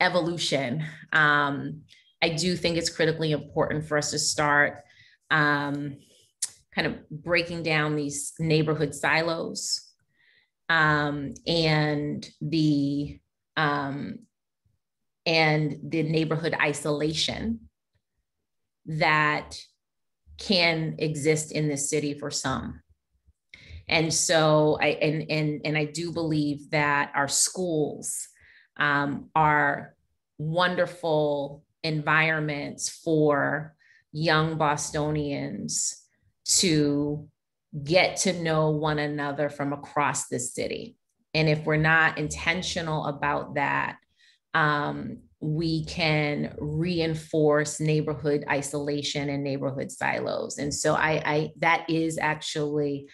evolution. I do think it's critically important for us to start kind of breaking down these neighborhood silos and the neighborhood isolation that can exist in this city for some. And so I do believe that our schools are wonderful environments for young Bostonians to get to know one another from across the city. And if we're not intentional about that, we can reinforce neighborhood isolation and neighborhood silos. And so that is actually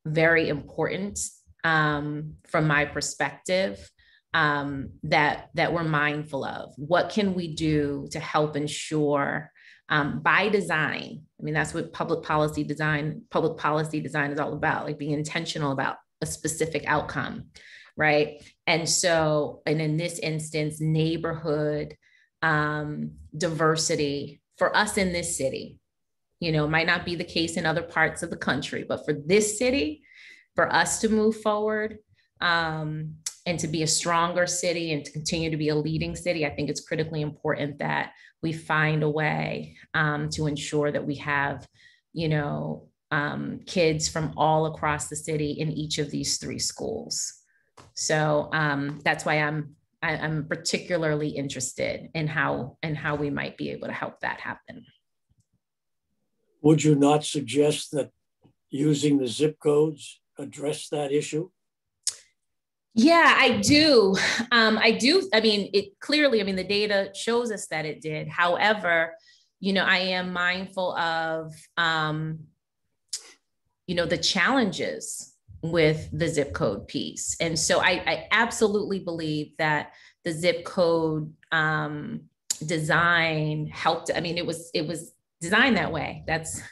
very important from my perspective, that we're mindful of. What can we do to help ensure by design? I mean, that's what public policy design is all about, like being intentional about a specific outcome, right? And so, and in this instance, neighborhood diversity for us in this city, you know, might not be the case in other parts of the country, but for this city, for us to move forward and to be a stronger city and to continue to be a leading city, I think it's critically important that we find a way to ensure that we have, you know, kids from all across the city in each of these 3 schools. So that's why I'm particularly interested in how we might be able to help that happen. Would you not suggest that using the zip codes address that issue? Yeah, I do. I mean, it clearly, I mean, the data shows us that it did. However, you know, I am mindful of, you know, the challenges with the zip code piece. And so I absolutely believe that the zip code design helped. I mean, it was designed that way. That's,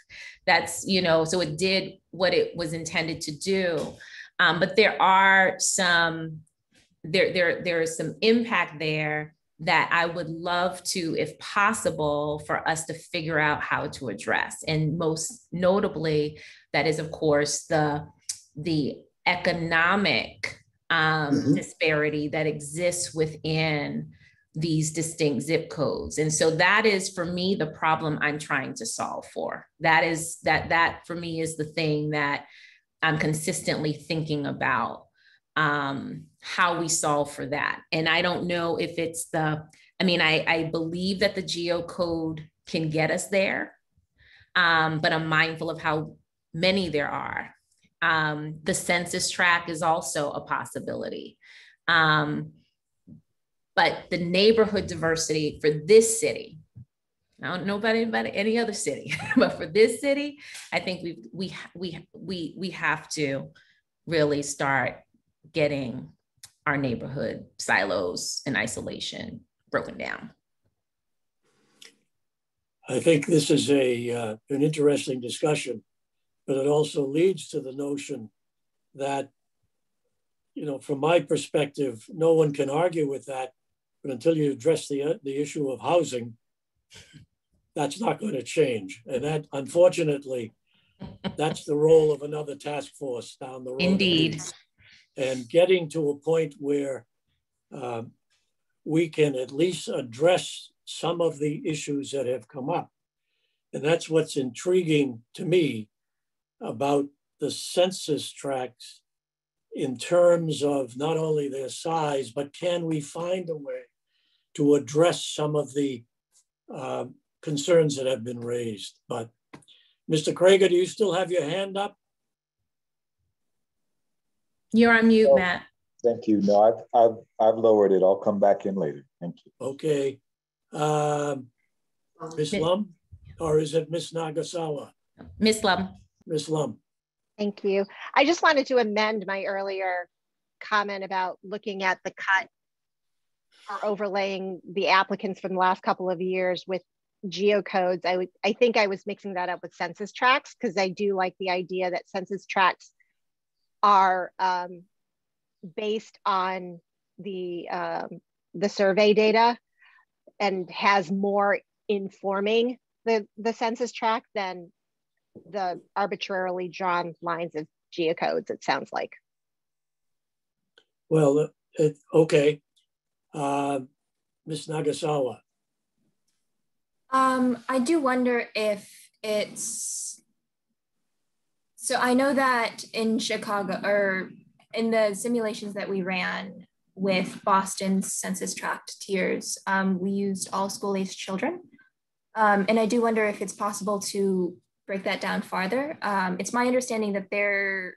you know, so it did what it was intended to do. But there are some, there is some impact there that I would love to, if possible, for us to figure out how to address. And most notably, that is, of course, the economic disparity that exists within these distinct zip codes. And so that is, for me, the problem I'm trying to solve for. That for me is the thing that I'm consistently thinking about, how we solve for that. And I don't know if it's I believe that the geocode can get us there, but I'm mindful of how many there are. The census tract is also a possibility. But the neighborhood diversity for this city, I don't know about any other city, but for this city, I think we have to really start getting our neighborhood silos and isolation broken down. I think this is an interesting discussion, but it also leads to the notion that, you know, from my perspective, no one can argue with that, but until you address the issue of housing, that's not going to change. And that, unfortunately, that's the role of another task force down the road. Indeed. And getting to a point where we can at least address some of the issues that have come up. And that's what's intriguing to me about the census tracts in terms of not only their size, but can we find a way to address some of the concerns that have been raised. But Mr. Krager, do you still have your hand up? You're on mute, Matt. Thank you. No, I've lowered it. I'll come back in later. Thank you. Okay. Ms. Lum, or is it Ms. Nagasawa? Ms. Lum. Ms. Lum. Thank you. I just wanted to amend my earlier comment about looking at the cut or overlaying the applicants from the last couple of years with geocodes. I think I was mixing that up with census tracts, because I do like the idea that census tracts are based on the survey data and has more informing the census tract than the arbitrarily drawn lines of geocodes, it sounds like. Well, okay. Ms. Nagasawa. I do wonder if it's, so I know that in Chicago, or in the simulations that we ran with Boston's census tract tiers, we used all school-aged children. And I do wonder if it's possible to break that down farther. It's my understanding that there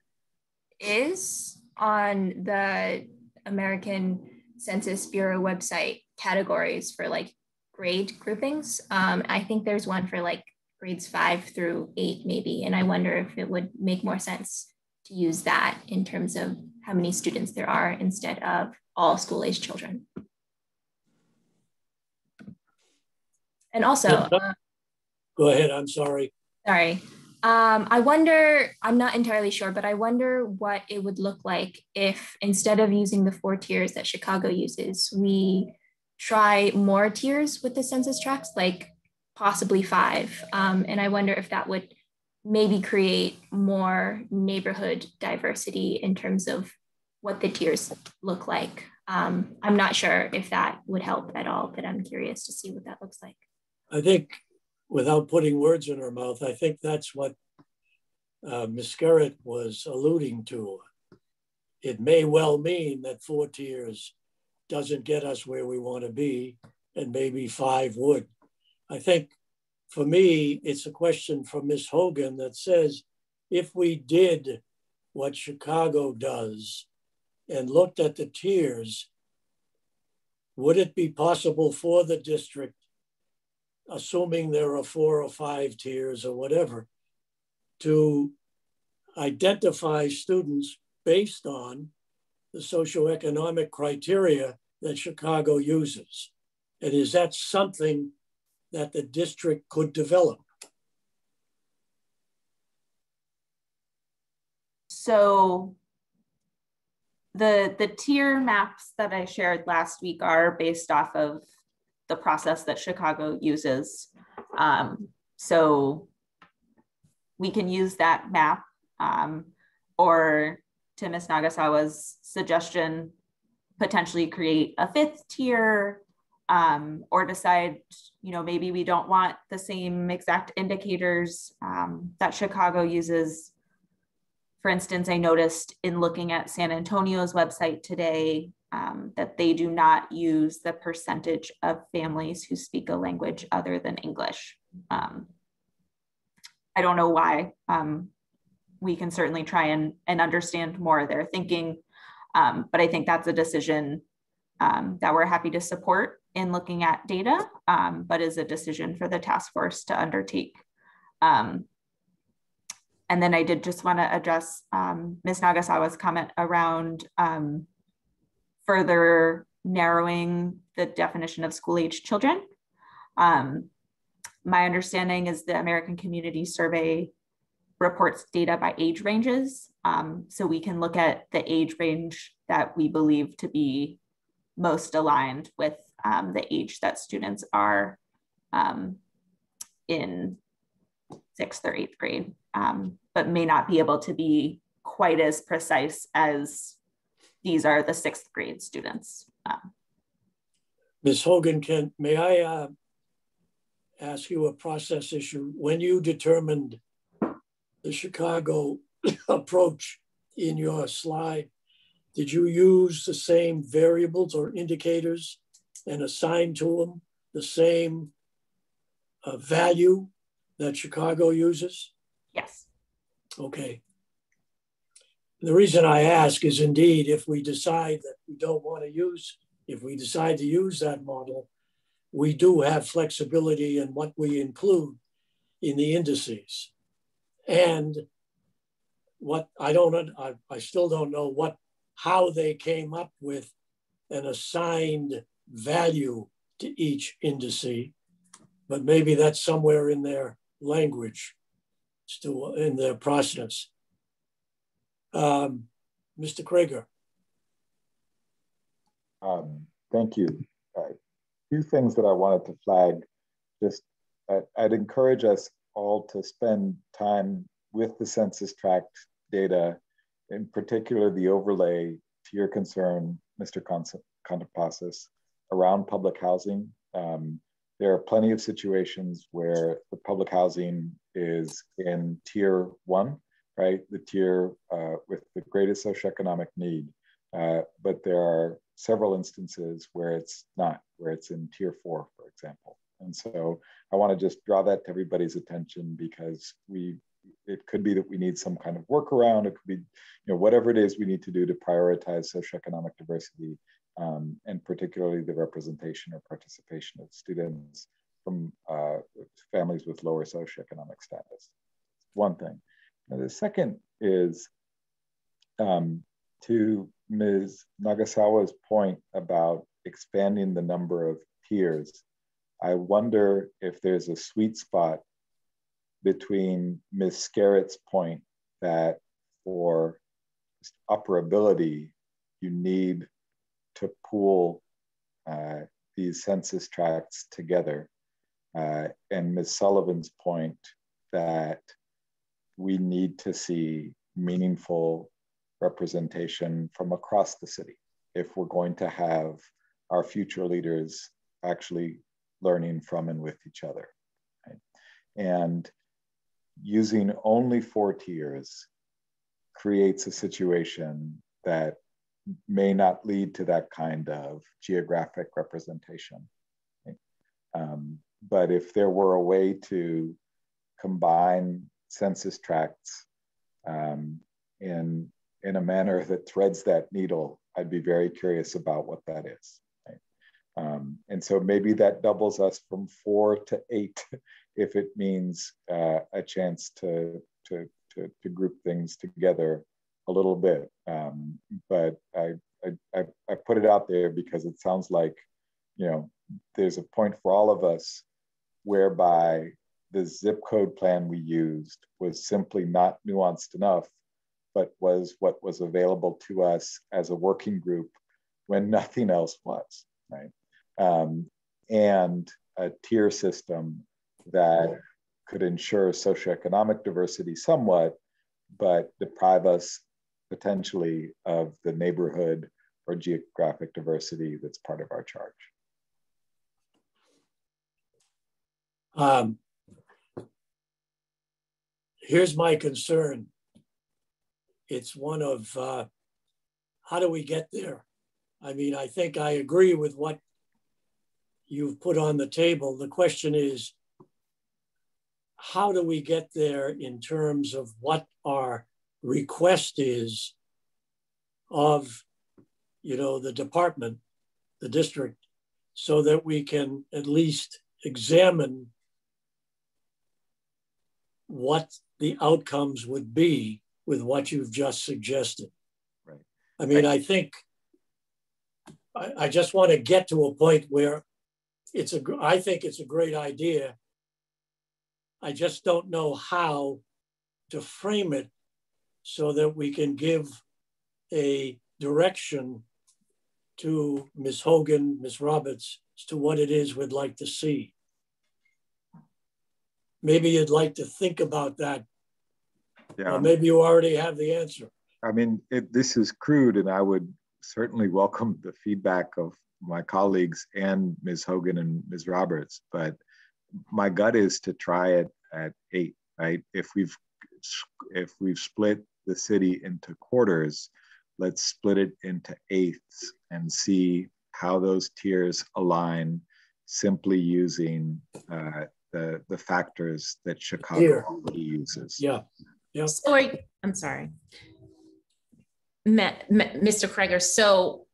is on the American Census Bureau website categories for like grade groupings. I think there's one for like grades 5 through 8 maybe. And I wonder if it would make more sense to use that in terms of how many students there are instead of all school-aged children. And also, go ahead, I'm sorry. Sorry. I wonder, I'm not entirely sure, but I wonder what it would look like if instead of using the 4 tiers that Chicago uses, we try more tiers with the census tracts, like possibly 5. And I wonder if that would maybe create more neighborhood diversity in terms of what the tiers look like. I'm not sure if that would help at all, but I'm curious to see what that looks like. I think, without putting words in her mouth, I think that's what Ms. Skerritt was alluding to. It may well mean that 4 tiers doesn't get us where we want to be, and maybe 5 would. I think for me, it's a question from Ms. Hogan that says, if we did what Chicago does and looked at the tiers, would it be possible for the district, assuming there are 4 or 5 tiers or whatever, to identify students based on the socioeconomic criteria that Chicago uses? And is that something that the district could develop? So the tier maps that I shared last week are based off of the process that Chicago uses. So we can use that map, or to Ms. Nagasawa's suggestion, potentially create a 5th tier, or decide, you know, maybe we don't want the same exact indicators that Chicago uses. For instance, I noticed in looking at San Antonio's website today that they do not use the percentage of families who speak a language other than English. I don't know why. We can certainly try and understand more of their thinking, but I think that's a decision that we're happy to support in looking at data, but is a decision for the task force to undertake. And then I did just want to address Ms. Nagasawa's comment around further narrowing the definition of school-age children. My understanding is the American Community Survey reports data by age ranges. So we can look at the age range that we believe to be most aligned with the age that students are in 6th or 8th grade, but may not be able to be quite as precise as these are the 6th grade students. Ms. Hogan, may I ask you a process issue? When you determined the Chicago approach in your slide, did you use the same variables or indicators and assign to them the same value that Chicago uses? Yes. Okay. The reason I ask is indeed, if we decide that we don't want to use, if we decide to use that model, we do have flexibility in what we include in the indices. And what I still don't know how they came up with an assigned value to each indice, but maybe that's somewhere in their language, still in their process. Mr. Krager. Thank you. Few things that I wanted to flag. Just, I'd encourage us all to spend time with the census tract data, in particular the overlay to your concern, Mr. Contapasis, around public housing. There are plenty of situations where the public housing is in tier 1, right? The tier with the greatest socioeconomic need. But there are several instances where it's not, where it's in tier 4, for example. And so I want to just draw that to everybody's attention, because it could be that we need some kind of workaround. It could be, whatever it is we need to do to prioritize socioeconomic diversity, and particularly the representation or participation of students from families with lower socioeconomic status. One thing. Now, the second is to Ms. Nagasawa's point about expanding the number of tiers. I wonder if there's a sweet spot between Ms. Scarrett's point that for operability, you need to pool these census tracts together, and Ms. Sullivan's point that we need to see meaningful representation from across the city if we're going to have our future leaders actually learning from and with each other. Right? And using only 4 tiers creates a situation that may not lead to that kind of geographic representation. Right? But if there were a way to combine census tracts in a manner that threads that needle, I'd be very curious about what that is. Right? And so maybe that doubles us from 4 to 8 if it means a chance to group things together a little bit. But I put it out there because it sounds like, there's a point for all of us whereby the zip code plan we used was simply not nuanced enough, but was what was available to us as a working group when nothing else was, right? And a tier system that could ensure socioeconomic diversity somewhat, but deprive us potentially of the neighborhood or geographic diversity that's part of our charge. Here's my concern. It's one of how do we get there? I mean, I think I agree with what you've put on the table. The question is, how do we get there in terms of what our request is of, the department, the district, so that we can at least examine what the outcomes would be with what you've just suggested. Right. I mean, I think I just want to get to a point where I think it's a great idea. I just don't know how to frame it so that we can give a direction to Ms. Hogan, Ms. Roberts, as to what it is we'd like to see. Maybe you'd like to think about that. Yeah. Or maybe you already have the answer. I mean, this is crude, and I would certainly welcome the feedback of my colleagues and Ms. Hogan and Ms. Roberts, but my gut is to try it at 8, right? If we've split the city into quarters, let's split it into eighths and see how those tiers align, simply using the factors that Chicago already uses. Yeah. Yep. So I'm sorry, Mr. Kreger. So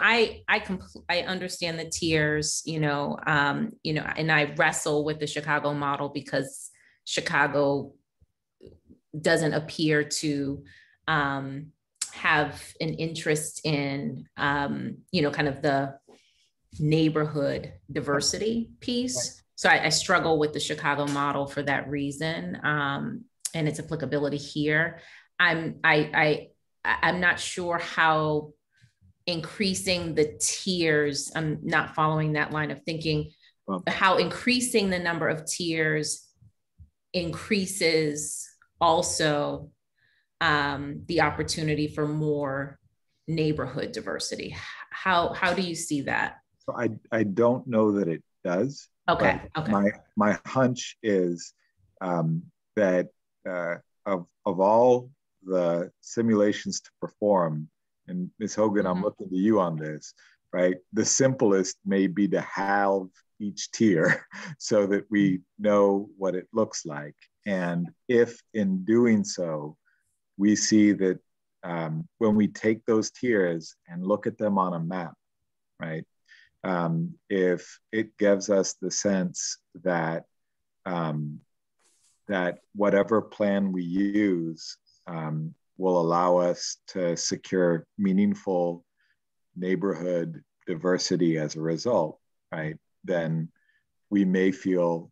I understand the tiers, and I wrestle with the Chicago model because Chicago doesn't appear to have an interest in, kind of the neighborhood diversity piece. Right. So I struggle with the Chicago model for that reason, and its applicability here. I'm not sure how increasing the tiers, I'm not following that line of thinking, how increasing the number of tiers increases also the opportunity for more neighborhood diversity. How do you see that? So I don't know that it does. Okay. My hunch is that of all the simulations to perform, and Ms. Hogan, I'm looking to you on this, right? The simplest may be to halve each tier so that we know what it looks like. And if in doing so, we see that when we take those tiers and look at them on a map, right? If it gives us the sense that that whatever plan we use will allow us to secure meaningful neighborhood diversity as a result, right? Then we may feel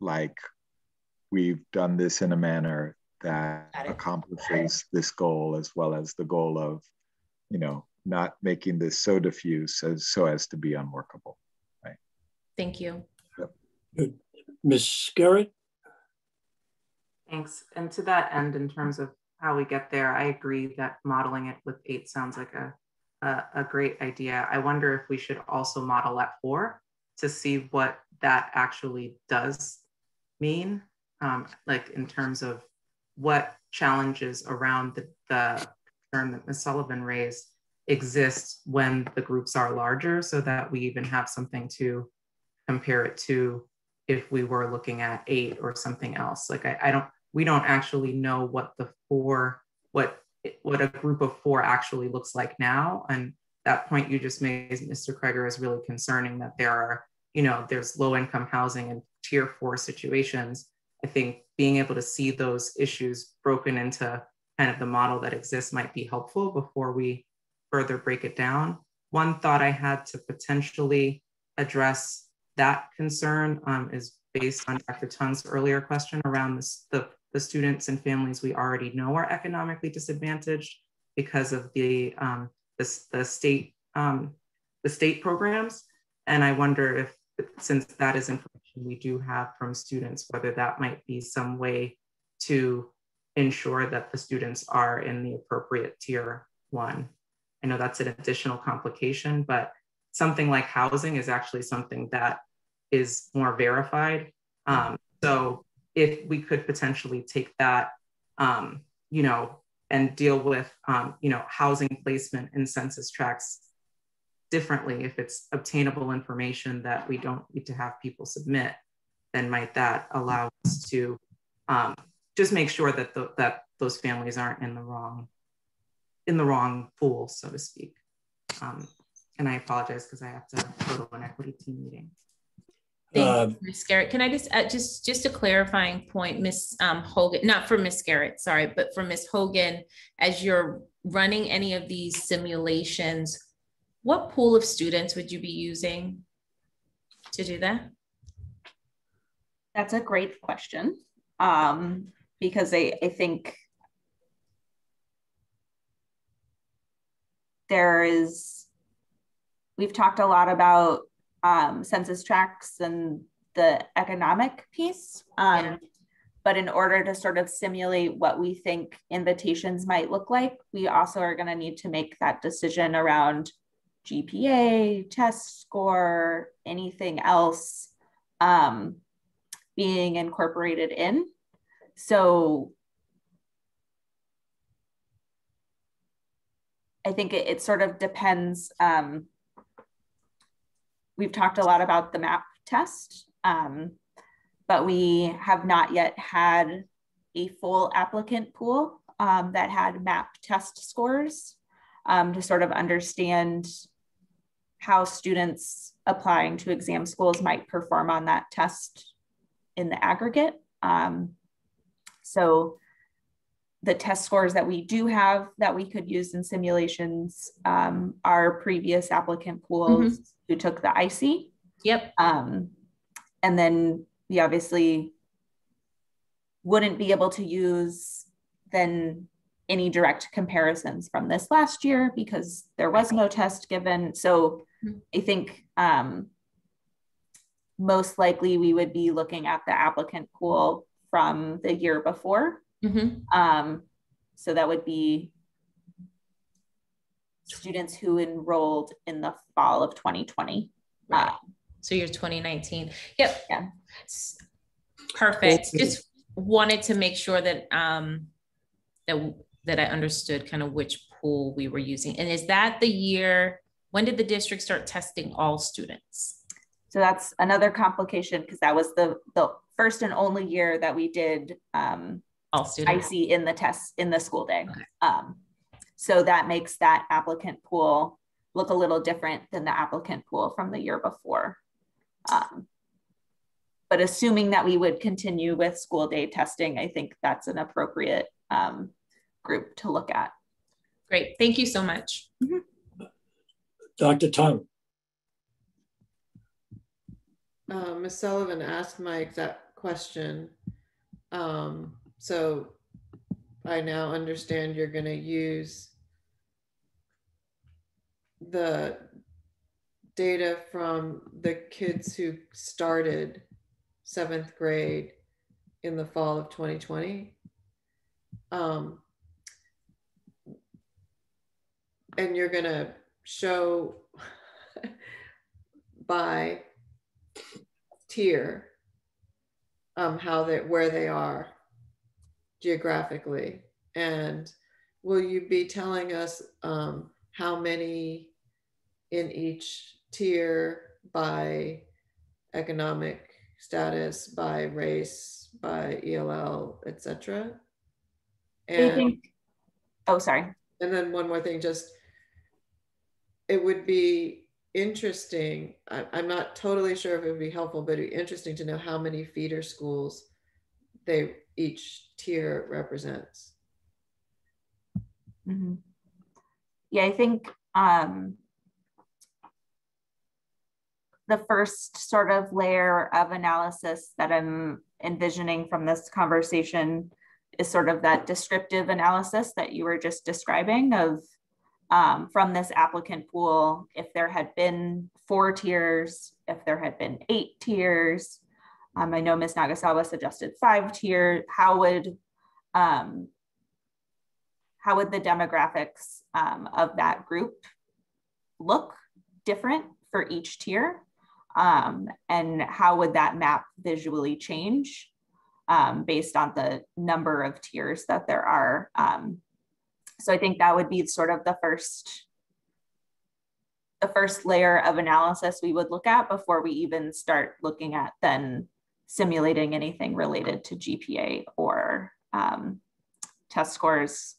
like we've done this in a manner that accomplishes this goal, as well as the goal of, not making this so diffuse so as to be unworkable, right? Thank you. Yep. Ms. Skerritt? Thanks. And to that end, in terms of how we get there, I agree that modeling it with 8 sounds like a great idea. I wonder if we should also model at 4 to see what that actually does mean, like in terms of what challenges around the concern that Ms. Sullivan raised exist when the groups are larger, so that we even have something to compare it to if we were looking at 8 or something else. Like we don't actually know what what a group of 4 actually looks like now. And that point you just made, Mr. Kreger, is really concerning, that there are, there's low income housing and tier 4 situations. I think being able to see those issues broken into kind of the model that exists might be helpful before we further break it down. One thought I had to potentially address that concern is based on Dr. Tung's earlier question around the students and families we already know are economically disadvantaged because of the state programs. And I wonder if, since that is information we do have from students, whether that might be some way to ensure that the students are in the appropriate tier 1. I know that's an additional complication, but something like housing is actually something that is more verified. So if we could potentially take that, and deal with, housing placement in census tracts differently, if it's obtainable information that we don't need to have people submit, then might that allow us to just make sure that that those families aren't in the wrong pool, so to speak. And I apologize because I have to go to an equity team meeting. Thank you, Ms. Garrett. Can I just a clarifying point, Ms. Hogan, not for Ms. Garrett, sorry, but for Ms. Hogan, as you're running any of these simulations, what pool of students would you be using to do that? That's a great question, because I think we've talked a lot about census tracts and the economic piece, but in order to sort of simulate what we think invitations might look like, we also are going to need to make that decision around GPA, test score, anything else being incorporated in. So I think it sort of depends. We've talked a lot about the MAP test, but we have not yet had a full applicant pool that had MAP test scores to sort of understand how students applying to exam schools might perform on that test in the aggregate. So the test scores that we do have that we could use in simulations are previous applicant pools who took the IC. Yep. And then we obviously wouldn't be able to use then any direct comparisons from this last year because there was no test given. So I think most likely we would be looking at the applicant pool from the year before. So that would be students who enrolled in the fall of 2020. Right. So you're 2019. Yep. Yeah. Perfect. Just wanted to make sure that that I understood kind of which pool we were using. And is that the year, when did the district start testing all students? So that's another complication because that was the first and only year that we did all students IC in the test in the school day. Okay. So that makes that applicant pool look a little different than the applicant pool from the year before. But assuming that we would continue with school day testing, I think that's an appropriate group to look at. Great, thank you so much. Dr. Tung. Ms. Sullivan asked my exact question. So I now understand you're going to use the data from the kids who started 7th grade in the fall of 2020. And you're going to show by tier where they are geographically, and will you be telling us how many in each tier by economic status, by race, by ELL, etc.? And oh, sorry. And then one more thing, just it would be interesting. I'm not totally sure if it would be helpful, but it'd be interesting to know how many feeder schools each tier represents. Yeah, I think the first sort of layer of analysis that I'm envisioning from this conversation is sort of that descriptive analysis that you were just describing of from this applicant pool, if there had been 4 tiers, if there had been 8 tiers. I know Ms. Nagasawa suggested 5 tiers. How would the demographics of that group look different for each tier? And how would that map visually change based on the number of tiers that there are? So I think that would be sort of the first layer of analysis we would look at before we even start looking at then simulating anything related to GPA or test scores.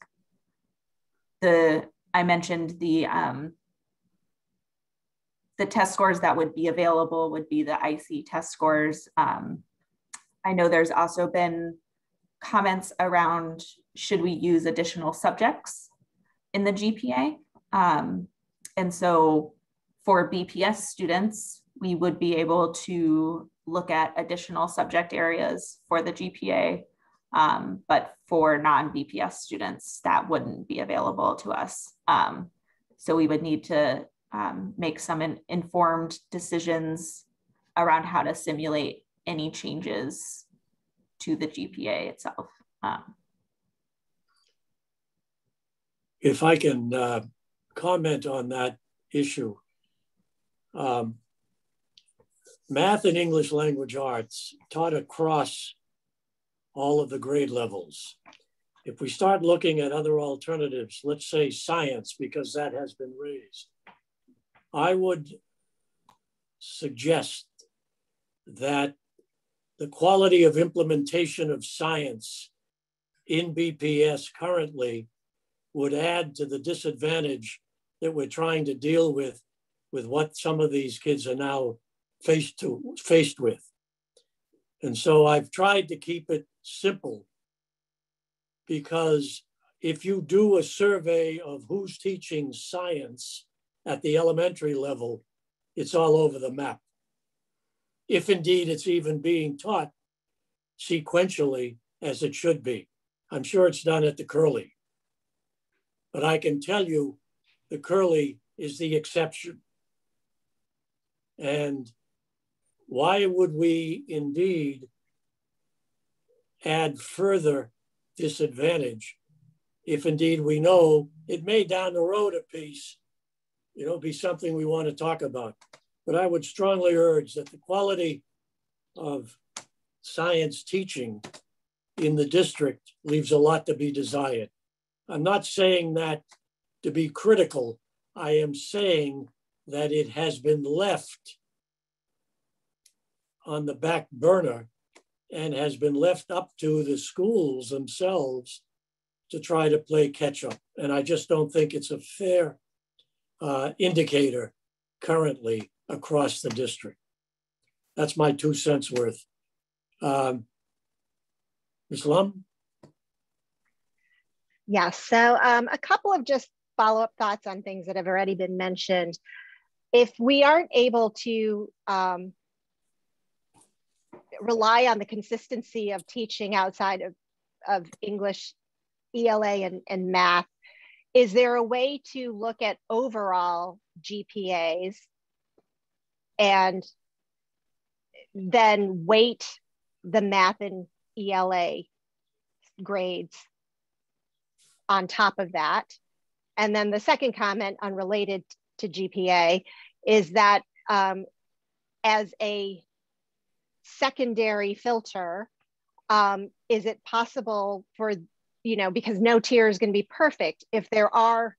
I mentioned the the test scores that would be available would be the IC test scores. I know there's also been comments around, should we use additional subjects in the GPA? And so for BPS students, we would be able to look at additional subject areas for the GPA, but for non-BPS students, that wouldn't be available to us. So we would need to make some informed decisions around how to simulate any changes to the GPA itself. If I can comment on that issue. Math and English language arts taught across all of the grade levels. If we start looking at other alternatives, let's say science, because that has been raised, I would suggest that the quality of implementation of science in BPS currently would add to the disadvantage that we're trying to deal with what some of these kids are now faced with. And so I've tried to keep it simple, because if you do a survey of who's teaching science at the elementary level, it's all over the map. If indeed it's even being taught sequentially as it should be. I'm sure it's done at the Curly. But I can tell you the Curly is the exception. And why would we indeed add further disadvantage if indeed we know it may down the road a piece, be something we want to talk about. But I would strongly urge that the quality of science teaching in the district leaves a lot to be desired. I'm not saying that to be critical. I am saying that it has been left on the back burner and has been left up to the schools themselves to try to play catch up. And I just don't think it's a fair indicator currently across the district. That's my 2 cents worth. Ms. Lum? Yes, so a couple of just follow-up thoughts on things that have already been mentioned. If we aren't able to rely on the consistency of teaching outside of English, ELA, and math, is there a way to look at overall GPAs and then weight the math and ELA grades on top of that? And then the second comment, unrelated to GPA, is that as a secondary filter, is it possible for, because no tier is going to be perfect, if there are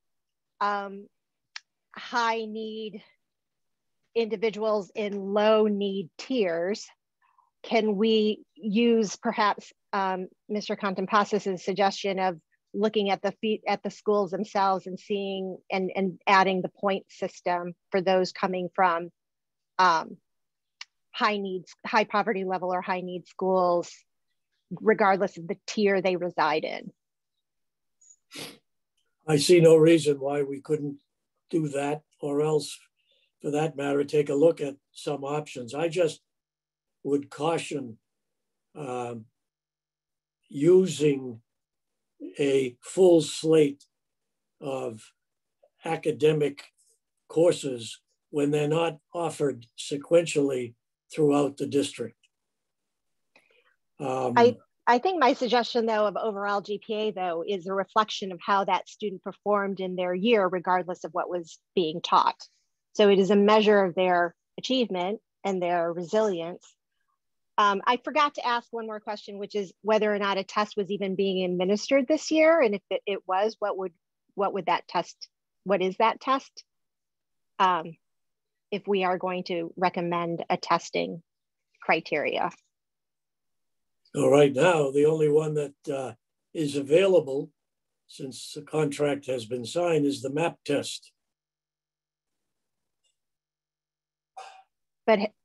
high need individuals in low need tiers, can we use perhaps Mr. Contampasis's suggestion of looking at the schools themselves and seeing and adding the point system for those coming from high poverty level or high need schools, regardless of the tier they reside in? I see no reason why we couldn't do that, or else, for that matter, take a look at some options. I just would caution using a full slate of academic courses when they're not offered sequentially throughout the district. I think my suggestion, though, of overall GPA, though, is a reflection of how that student performed in their year, regardless of what was being taught. So it is a measure of their achievement and their resilience. I forgot to ask one more question, which is whether or not a test was even being administered this year. And if it was, what would that test, what is that test? If we are going to recommend a testing criteria. So right now, the only one that is available, since the contract has been signed, is the MAP test.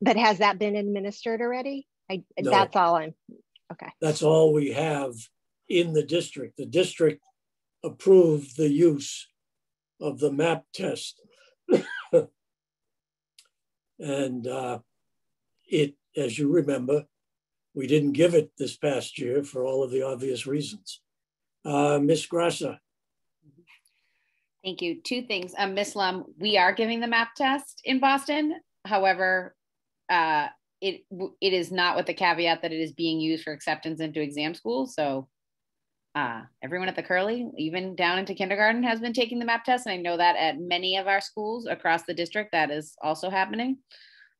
But has that been administered already? No. That's all I'm, okay. That's all we have in the district. The district approved the use of the MAP test. And it, as you remember, we didn't give it this past year for all of the obvious reasons. Ms. Grassa. Thank you. Two things. Ms. Lum, we are giving the MAP test in Boston. However, it is not with the caveat that it is being used for acceptance into exam schools. So everyone at the Curly, even down into kindergarten, has been taking the MAP test. And I know that at many of our schools across the district, that is also happening.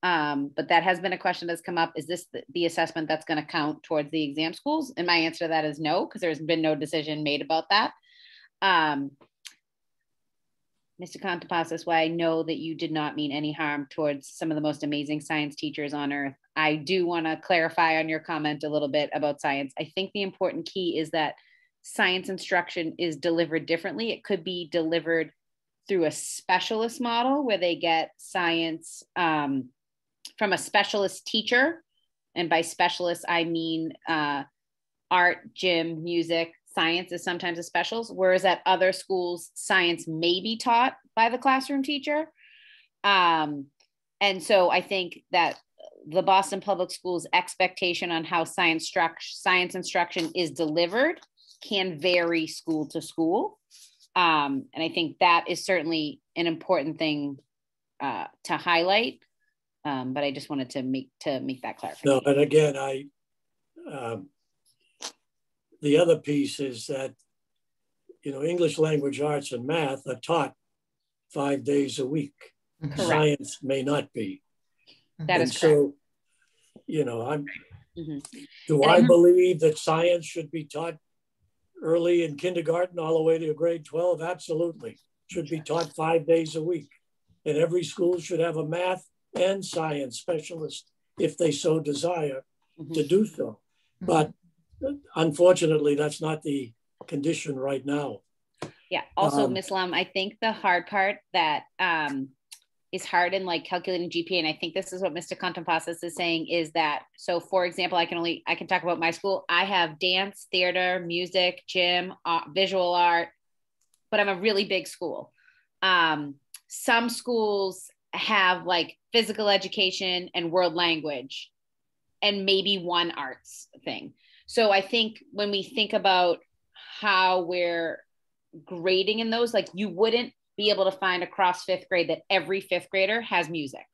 But that has been a question that's come up. Is this the assessment that's going to count towards the exam schools? And my answer to that is no, because there's been no decision made about that. Mr. Contrepas, why I know that you did not mean any harm towards some of the most amazing science teachers on earth. I do want to clarify on your comment a little bit about science. I think the important key is that science instruction is delivered differently. It could be delivered through a specialist model where they get science from a specialist teacher. And by specialist, I mean art, gym, music. Science is sometimes a specials, whereas at other schools, science may be taught by the classroom teacher. And so I think that the Boston Public Schools expectation on how science instruction is delivered can vary school to school. And I think that is certainly an important thing to highlight. But I just wanted to make that clarification. No, and again, the other piece is that, English language arts and math are taught 5 days a week. Correct. Science may not be. That is correct. So, I believe that science should be taught early in kindergarten all the way to grade 12? Absolutely. Should be taught 5 days a week. And every school should have a math and science specialist if they so desire to do so. But unfortunately, that's not the condition right now. Yeah. Also, Ms. Lum, I think the hard part that is hard in like calculating GPA, and I think this is what Mr. Contrepas is saying, is that, so for example, I can talk about my school. I have dance, theater, music, gym, visual art, but I'm a really big school. Some schools have like physical education and world language and maybe one arts thing. So I think when we think about how we're grading in those, like you wouldn't be able to find across fifth grade that every fifth grader has music,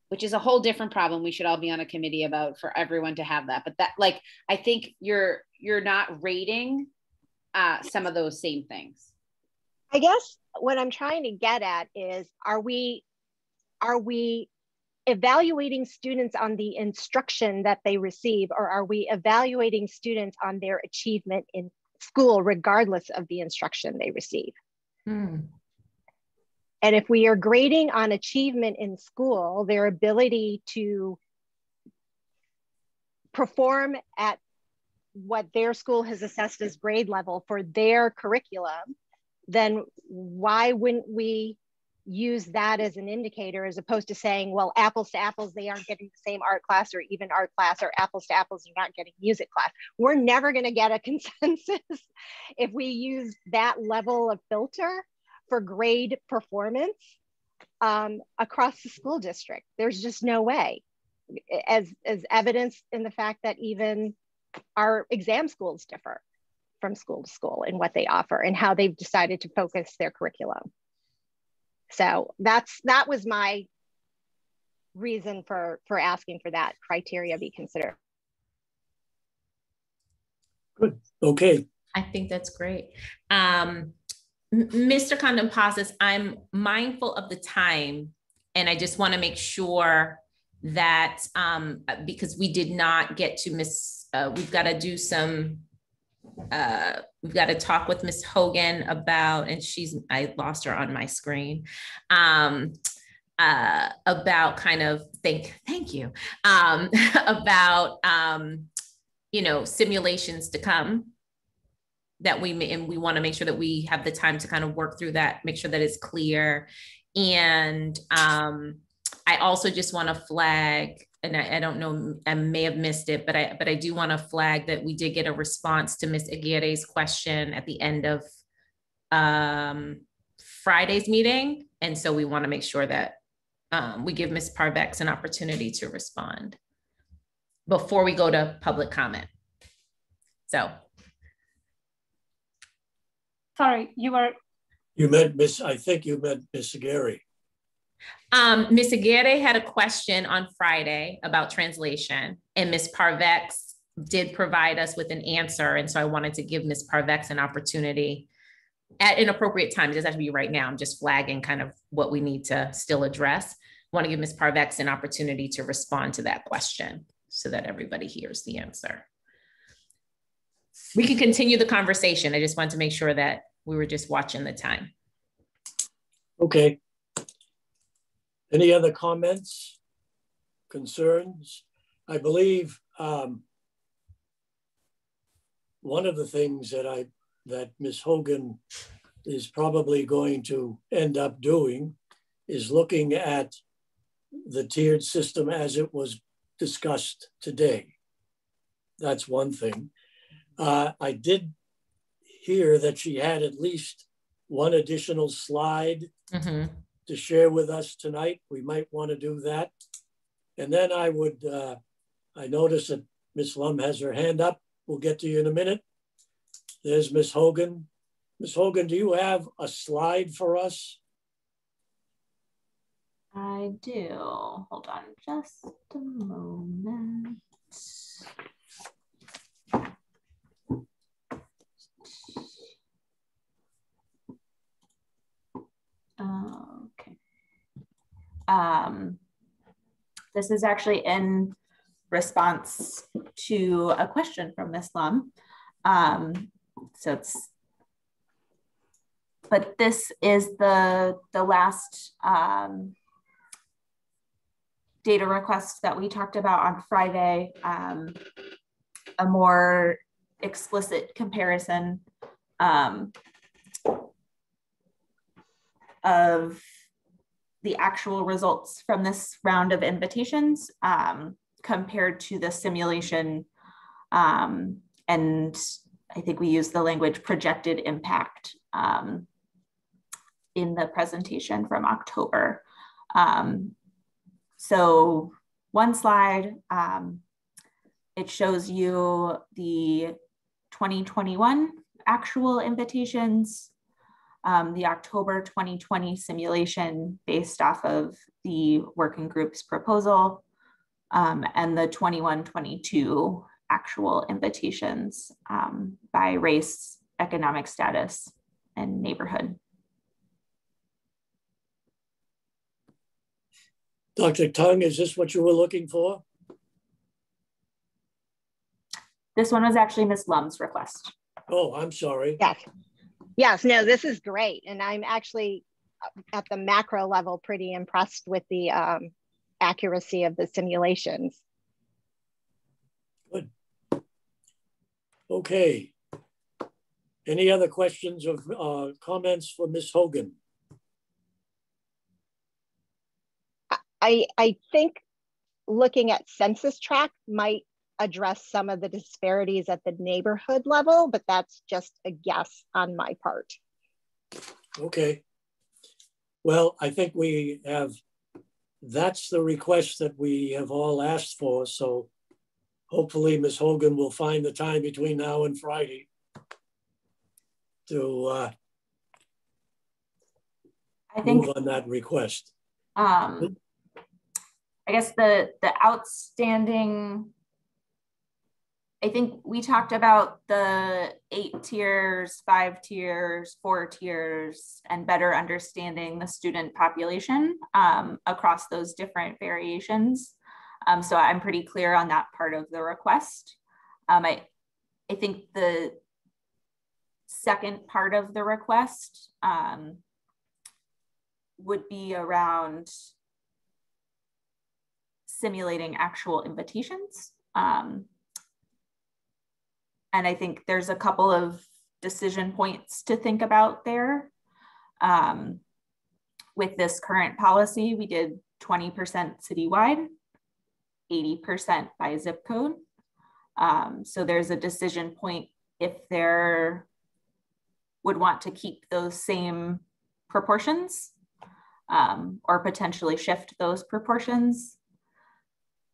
which is a whole different problem. We should all be on a committee about for everyone to have that. But that, like, I think you're not rating some of those same things. I guess what I'm trying to get at is, are we evaluating students on the instruction that they receive, or are we evaluating students on their achievement in school, regardless of the instruction they receive? And if we are grading on achievement in school, their ability to perform at what their school has assessed as grade level for their curriculum, then why wouldn't we use that as an indicator, as opposed to saying, well, apples to apples, they aren't getting the same art class, or even art class, or apples to apples, they're not getting music class. We're never going to get a consensus if we use that level of filter for grade performance across the school district. There's just no way, as evidenced in the fact that even our exam schools differ from school to school in what they offer and how they've decided to focus their curriculum. So that was my reason for asking for that criteria be considered. Good. Okay. I think that's great. Mr. Contrepas, I'm mindful of the time, and I just want to make sure that because we did not get to we've got to do some. We've got to talk with Ms. Hogan about, and I lost her on my screen, about kind of, thank you, about, simulations to come that and we want to make sure that we have the time to kind of work through that, make sure that it's clear. And I also just want to flag, and I don't know, I may have missed it, but I do want to flag that we did get a response to Ms. Aguirre's question at the end of Friday's meeting. And so we want to make sure that we give Ms. Parvex an opportunity to respond before we go to public comment. So. Sorry, you meant Miss, I think you meant Miss Aguirre. Ms. Aguirre had a question on Friday about translation, and Ms. Parvex did provide us with an answer. And so I wanted to give Ms. Parvex an opportunity at an appropriate time. It doesn't have to be right now. I'm just flagging kind of what we need to still address. I want to give Ms. Parvex an opportunity to respond to that question so that everybody hears the answer. We can continue the conversation. I just wanted to make sure that we were just watching the time. Okay. Any other comments, concerns? I believe one of the things that Ms. Hogan is probably going to end up doing is looking at the tiered system as it was discussed today. That's one thing. I did hear that she had at least one additional slide to share with us tonight. We might want to do that. And then I would, I noticed that Ms. Lum has her hand up. We'll get to you in a minute. There's Ms. Hogan. Ms. Hogan, do you have a slide for us? I do. Hold on just a moment. Okay. This is actually in response to a question from Ms. Lum. But this is the last data request that we talked about on Friday, a more explicit comparison of the actual results from this round of invitations compared to the simulation. And I think we use the language projected impact in the presentation from October. So one slide, it shows you the 2021 actual invitations, the October 2020 simulation based off of the working group's proposal, and the 21-22 actual invitations by race, economic status, and neighborhood. Dr. Tung, is this what you were looking for? This one was actually Ms. Lum's request. Oh, I'm sorry. Yes. Yes, no, this is great. And I'm actually at the macro level pretty impressed with the accuracy of the simulations. Good. Okay. Any other questions or comments for Ms. Hogan? I think looking at Census Tract might address some of the disparities at the neighborhood level, but that's just a guess on my part. Okay. Well, I think we have, that's the request that we have all asked for. So hopefully Ms. Hogan will find the time between now and Friday to move on that request. I guess the outstanding, I think we talked about the 8 tiers, 5 tiers, 4 tiers, and better understanding the student population across those different variations. So I'm pretty clear on that part of the request. I think the second part of the request would be around simulating actual invitations. And I think there's a couple of decision points to think about there. With this current policy, we did 20% citywide, 80% by zip code. So there's a decision point if there would want to keep those same proportions or potentially shift those proportions.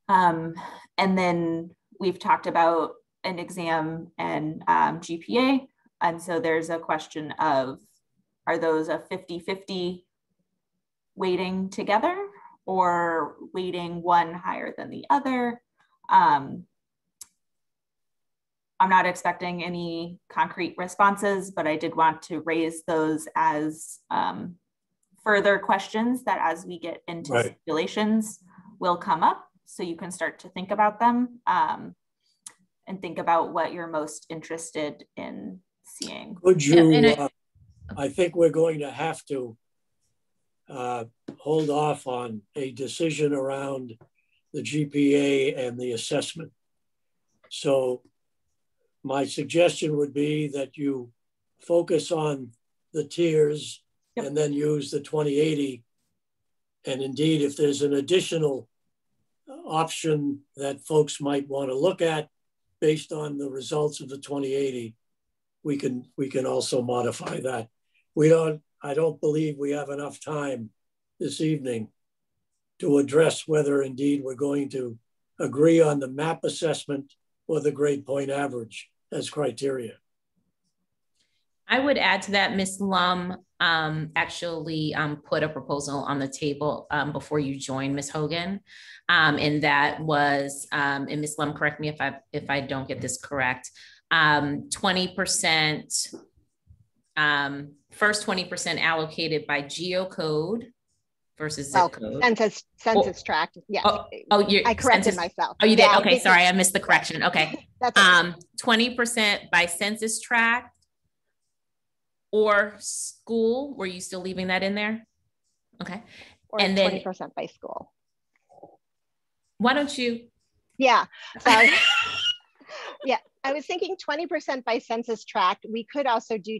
And then we've talked about an exam and GPA. And so there's a question of, are those a 50-50 weighting together or weighting one higher than the other? I'm not expecting any concrete responses, but I did want to raise those as further questions that as we get into stipulations will come up. So you can start to think about them and think about what you're most interested in seeing. Would you, I think we're going to have to hold off on a decision around the GPA and the assessment. So my suggestion would be that you focus on the tiers and then use the 2080. And indeed, if there's an additional option that folks might want to look at based on the results of the 2080, we can also modify that. I don't believe we have enough time this evening to address whether indeed we're going to agree on the MAP assessment or the grade point average as criteria. I would add to that, Ms. Lum actually put a proposal on the table before you joined, Ms. Hogan. And that was, and Ms. Lum, correct me if I don't get this correct, 20%, first 20% allocated by geocode versus zip code. Census tract, yes. I corrected myself. Oh, you did? Okay, sorry, I missed the correction. Okay. 20% by census tract or school. Were you still leaving that in there? Okay. Or and 20% by school. Why don't you? Yeah, sorry. Yeah, I was thinking 20% by census tract. We could also do,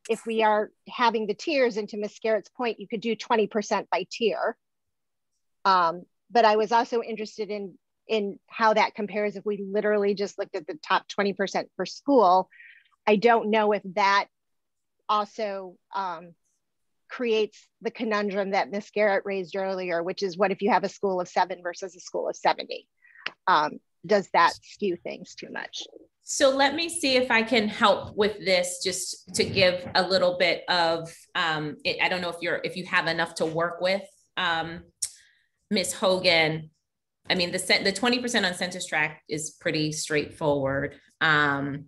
if we are having the tiers, and to Ms. Garrett's point, you could do 20% by tier. But I was also interested in how that compares if we literally just looked at the top 20% for school. I don't know if that also creates the conundrum that Ms. Garrett raised earlier, which is what if you have a school of 7 versus a school of 70? Does that skew things too much? So let me see if I can help with this, just to give a little bit of, I don't know if you have enough to work with, Ms. Hogan. I mean, the 20% on census tract is pretty straightforward. The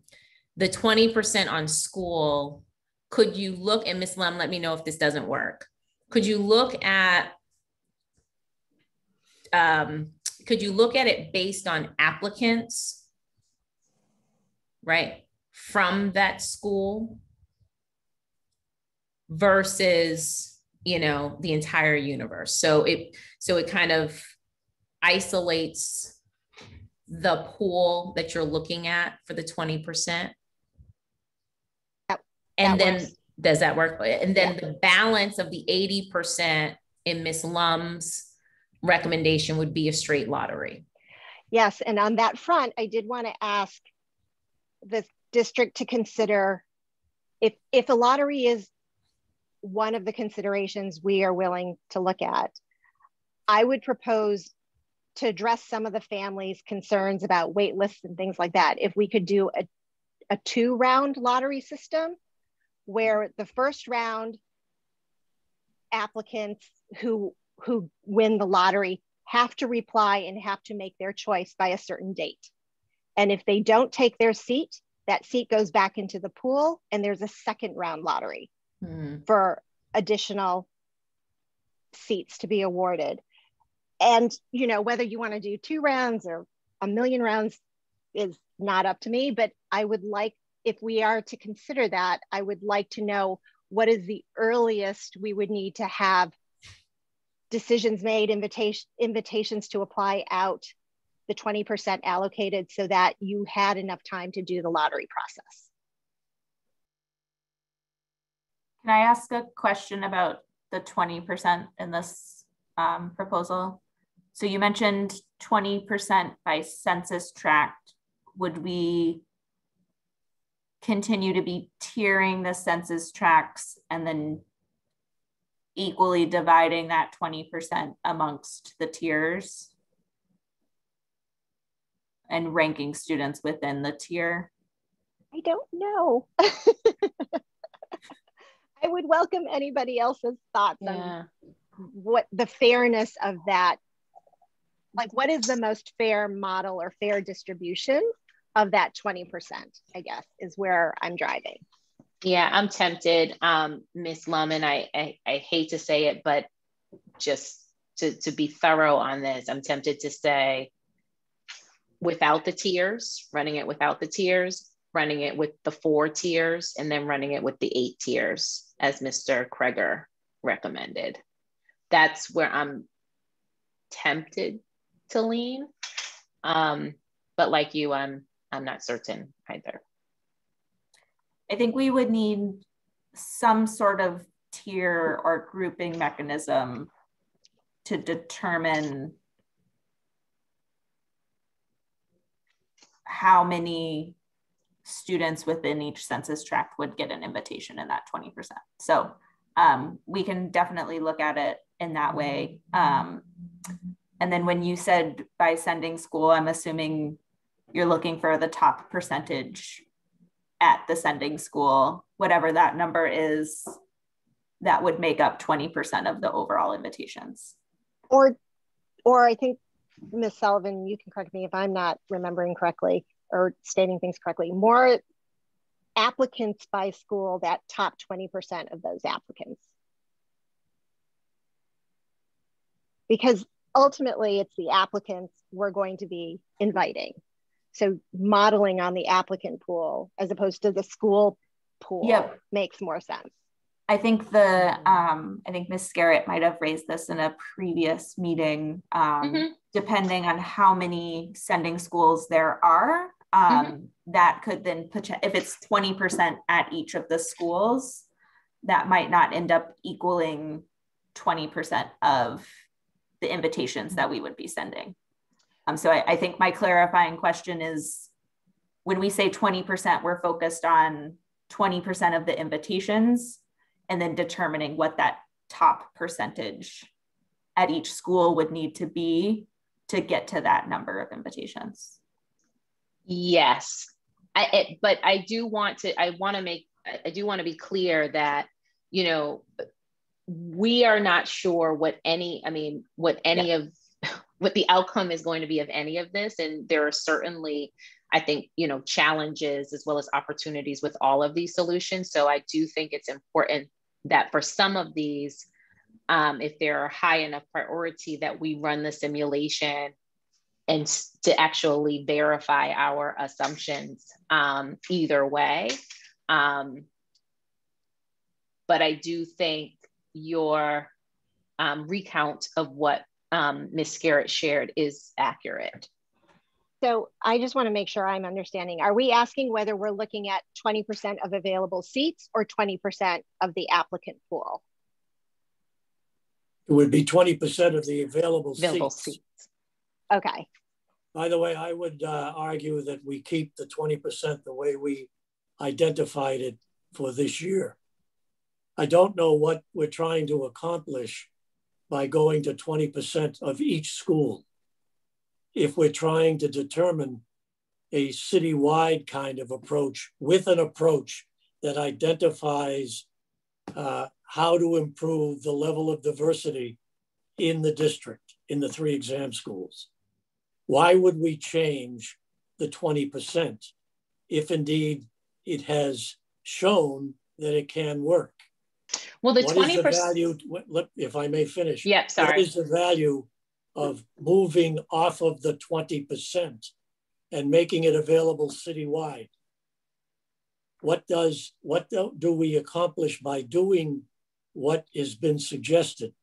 20% on school, could you look, and Ms. Lum, let me know if this doesn't work. Could you look at it based on applicants, right, from that school versus, the entire universe? So it kind of isolates the pool that you're looking at for the 20%. And then works. Does that work? And then the balance of the 80% in Ms. Lum's recommendation would be a straight lottery. Yes, and on that front, I did want to ask the district to consider if a lottery is one of the considerations we are willing to look at. I would propose to address some of the families' concerns about wait lists and things like that. If we could do a 2-round lottery system where the first round applicants who win the lottery have to reply and have to make their choice by a certain date. And if they don't take their seat, that seat goes back into the pool and there's a second round lottery for additional seats to be awarded. And, whether you want to do 2 rounds or 1,000,000 rounds is not up to me, but I would like, if we are to consider that, I would like to know what is the earliest we would need to have decisions made, invitations to apply out, the 20% allocated so that you had enough time to do the lottery process. Can I ask a question about the 20% in this proposal. So you mentioned 20% by census tract. Would we continue to be tiering the census tracts and then equally dividing that 20% amongst the tiers and ranking students within the tier? I don't know. I would welcome anybody else's thoughts on what the fairness of that, like what is the most fair model or fair distribution of that 20%, I guess, is where I'm driving. Yeah, I'm tempted, Ms. Lum, and I hate to say it, but just to be thorough on this, I'm tempted to say without the tiers, running it without the tiers, running it with the 4 tiers, and then running it with the 8 tiers, as Mr. Kreger recommended. That's where I'm tempted to lean. But like you, I'm not certain either. I think we would need some sort of tier or grouping mechanism to determine how many students within each census tract would get an invitation in that 20%. So we can definitely look at it in that way. And then when you said by sending school, I'm assuming you're looking for the top percentage at the sending school, whatever that number is, that would make up 20% of the overall invitations. Or I think, Ms. Sullivan, you can correct me if I'm not remembering correctly or stating things correctly, more applicants by school, that top 20% of those applicants. Because ultimately it's the applicants we're going to be inviting. So modeling on the applicant pool as opposed to the school pool makes more sense. I think I think Ms. Scarrett might have raised this in a previous meeting, depending on how many sending schools there are, that could then, if it's 20% at each of the schools, that might not end up equaling 20% of the invitations that we would be sending. So I think my clarifying question is, when we say 20%, we're focused on 20% of the invitations and then determining what that top percentage at each school would need to be to get to that number of invitations. Yes, but I do want to be clear that, you know, we are not sure what the outcome is going to be of any of this. And there are certainly, I think, you know, challenges as well as opportunities with all of these solutions. So I do think it's important that for some of these, if they're high enough priority, that we run the simulation and to actually verify our assumptions either way. But I do think your recount of what Ms. Scarrett shared is accurate. So I just want to make sure I'm understanding. Are we asking whether we're looking at 20% of available seats or 20% of the applicant pool? It would be 20% of the available seats. Okay. By the way, I would argue that we keep the 20% the way we identified it for this year. I don't know what we're trying to accomplish by going to 20% of each school. If we're trying to determine a citywide kind of approach with an approach that identifies how to improve the level of diversity in the district, in the 3 exam schools. Why would we change the 20% if indeed it has shown that it can work? Well, the 20%, what is the value, if I may finish. Yeah, sorry. What is the value of moving off of the 20% and making it available citywide? What do we accomplish by doing what has been suggested?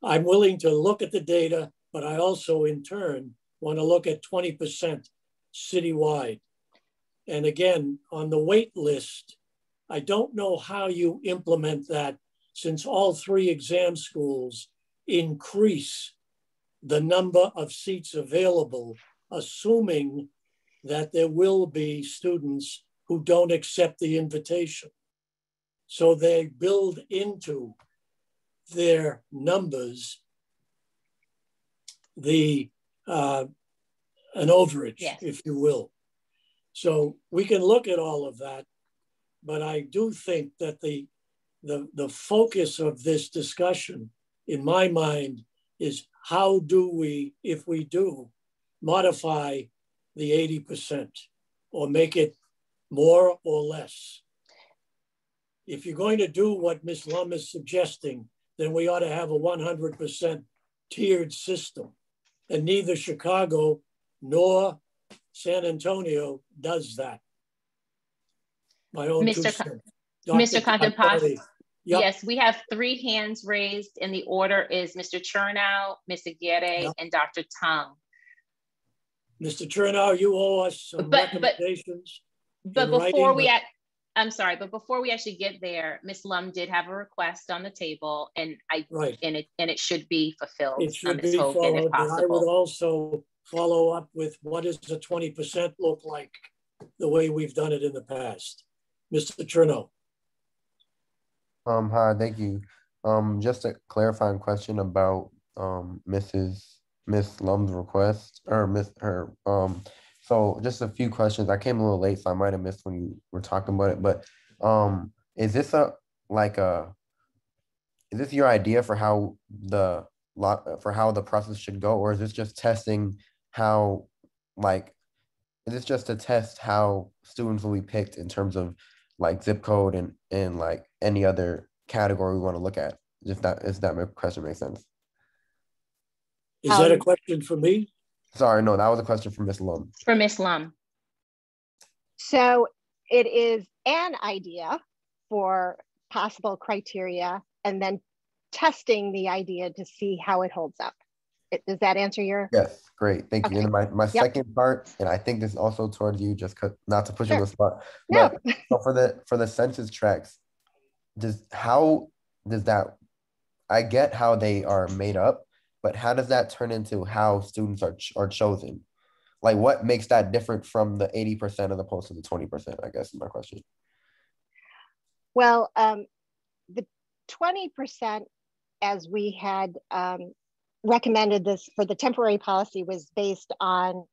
I'm willing to look at the data, but I also in turn want to look at 20% citywide. And again, on the wait list, I don't know how you implement that, since all 3 exam schools increase the number of seats available, assuming that there will be students who don't accept the invitation. So they build into their numbers an overage, yes, if you will. So we can look at all of that, but I do think that the focus of this discussion, in my mind, is how do we, if we do, modify the 80% or make it more or less. If you're going to do what Ms. Lum is suggesting, then we ought to have a 100% tiered system. And neither Chicago nor San Antonio does that. My own Mr. Contemposis, yep. Yes, we have 3 hands raised, and the order is Mr. Chernow, Ms. Aguirre, yep, and Dr. Tung. Mr. Chernow, you owe us some recommendations. But before we I'm sorry, but before we actually get there, Ms. Lum did have a request on the table, and it should be fulfilled. It should be followed, but I would also follow up with what does the 20% look like the way we've done it in the past. Mr. Chernow. Hi, thank you. Just a clarifying question about Miss Lum's request, or so just a few questions. I came a little late, so I might have missed when you were talking about it, but is this is this your idea for how the process should go, or is this just testing how, is this just to test how students will be picked in terms of zip code and like any other category we want to look at? If that question makes sense. Is that a question for me? Sorry, no, that was a question for Ms. Lum. For Ms. Lum. So it is an idea for possible criteria and then testing the idea to see how it holds up. Does that answer your? Yes, great, thank you. Okay. And my second part, and I think this is also towards you, just not to put you on the spot, but so for the census tracts, how does that, I get how they are made up, but how does that turn into how students are chosen? Like, what makes that different from the 80% as opposed to the 20%, I guess is my question. Well, the 20%, as we had recommended this for the temporary policy, was based on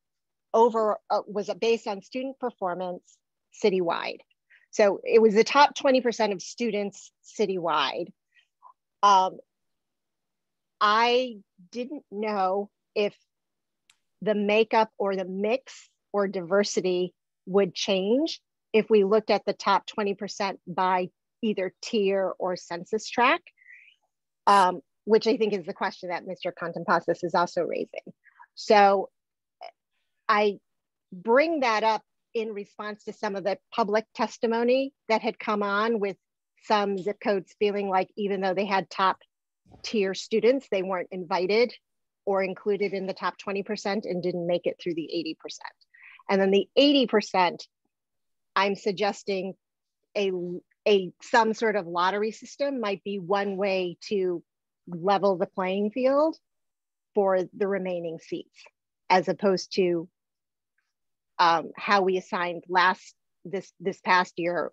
student performance citywide. So it was the top 20% of students citywide. I didn't know if the makeup or the mix or diversity would change if we looked at the top 20% by either tier or census tract, which I think is the question that Mr. Contemposis is also raising. So I bring that up in response to some of the public testimony that had come on with some zip codes feeling like even though they had top tier students, they weren't invited or included in the top 20% and didn't make it through the 80%. And then the 80%, I'm suggesting some sort of lottery system might be one way to level the playing field for the remaining seats, as opposed to how we assigned this past year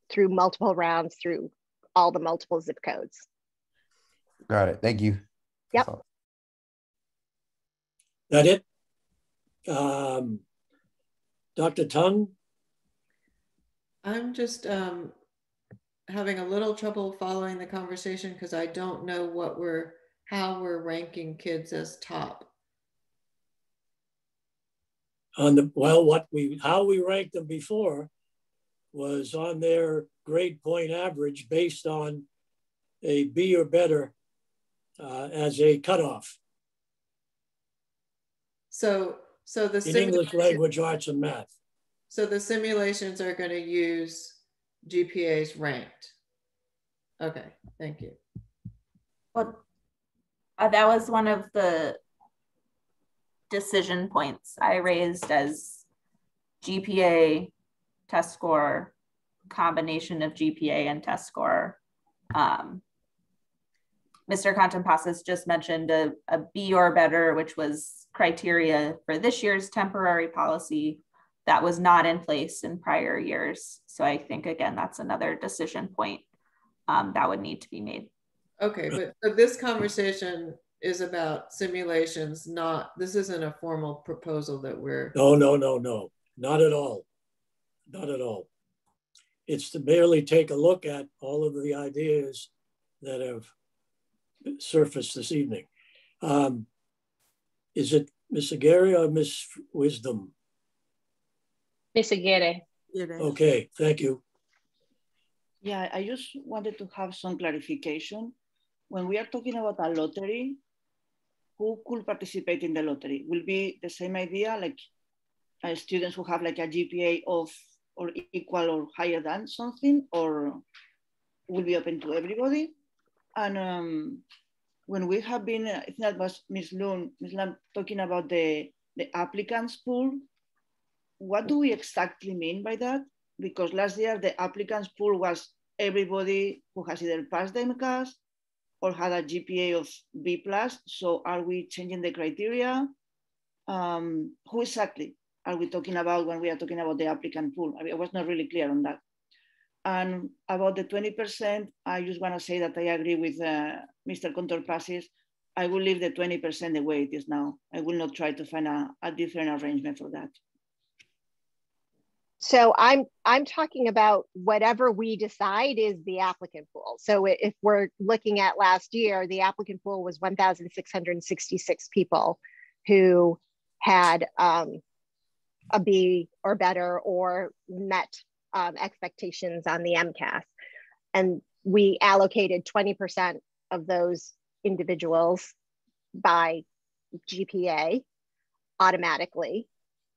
through multiple rounds through all the multiple zip codes. Got it. Thank you. Yep. That it? Dr. Tung? I'm just having a little trouble following the conversation because I don't know how we're ranking kids as top. How we ranked them before was on their grade point average based on a B or better as a cutoff. So the in English language arts and math. So the simulations are going to use GPAs ranked. Okay, thank you. Well, that was one of the decision points I raised as GPA, test score, combination of GPA and test score. Mr. Contampasas just mentioned a B or better, which was criteria for this year's temporary policy that was not in place in prior years. So I think, again, that's another decision point that would need to be made. Okay, but so this conversation is about simulations, this isn't a formal proposal that we're... No, not at all. Not at all. It's to merely take a look at all of the ideas that have surfaced this evening. Is it Ms. Aguirre or Ms. Wisdom? Ms. Aguirre. Okay, thank you. Yeah, I just wanted to have some clarification. When we are talking about a lottery, who could participate in the lottery? Will be the same idea, like students who have like a GPA of or equal or higher than something, or will be open to everybody? And when we have been, I think that was Ms. Lam talking about the applicants pool, what do we exactly mean by that? Because last year the applicants pool was everybody who has either passed the MCAS or had a GPA of B+. So are we changing the criteria? Who exactly are we talking about when we are talking about the applicant pool? I was not really clear on that. And about the 20%, I just want to say that I agree with Mr. Contour-Passes. I will leave the 20% the way it is now. I will not try to find a different arrangement for that. So I'm talking about whatever we decide is the applicant pool. So if we're looking at last year, the applicant pool was 1,666 people who had a B or better or met expectations on the MCAS. And we allocated 20% of those individuals by GPA automatically.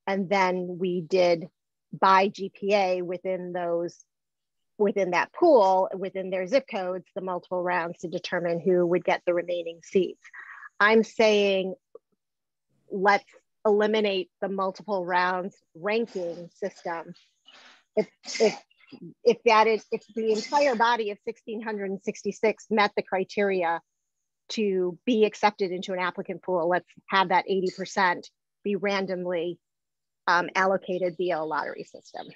And then we did by GPA within that pool, within their zip codes, the multiple rounds to determine who would get the remaining seats. I'm saying let's eliminate the multiple rounds ranking system. If the entire body of 1,666 met the criteria to be accepted into an applicant pool, let's have that 80% be randomly allocated via a lottery system.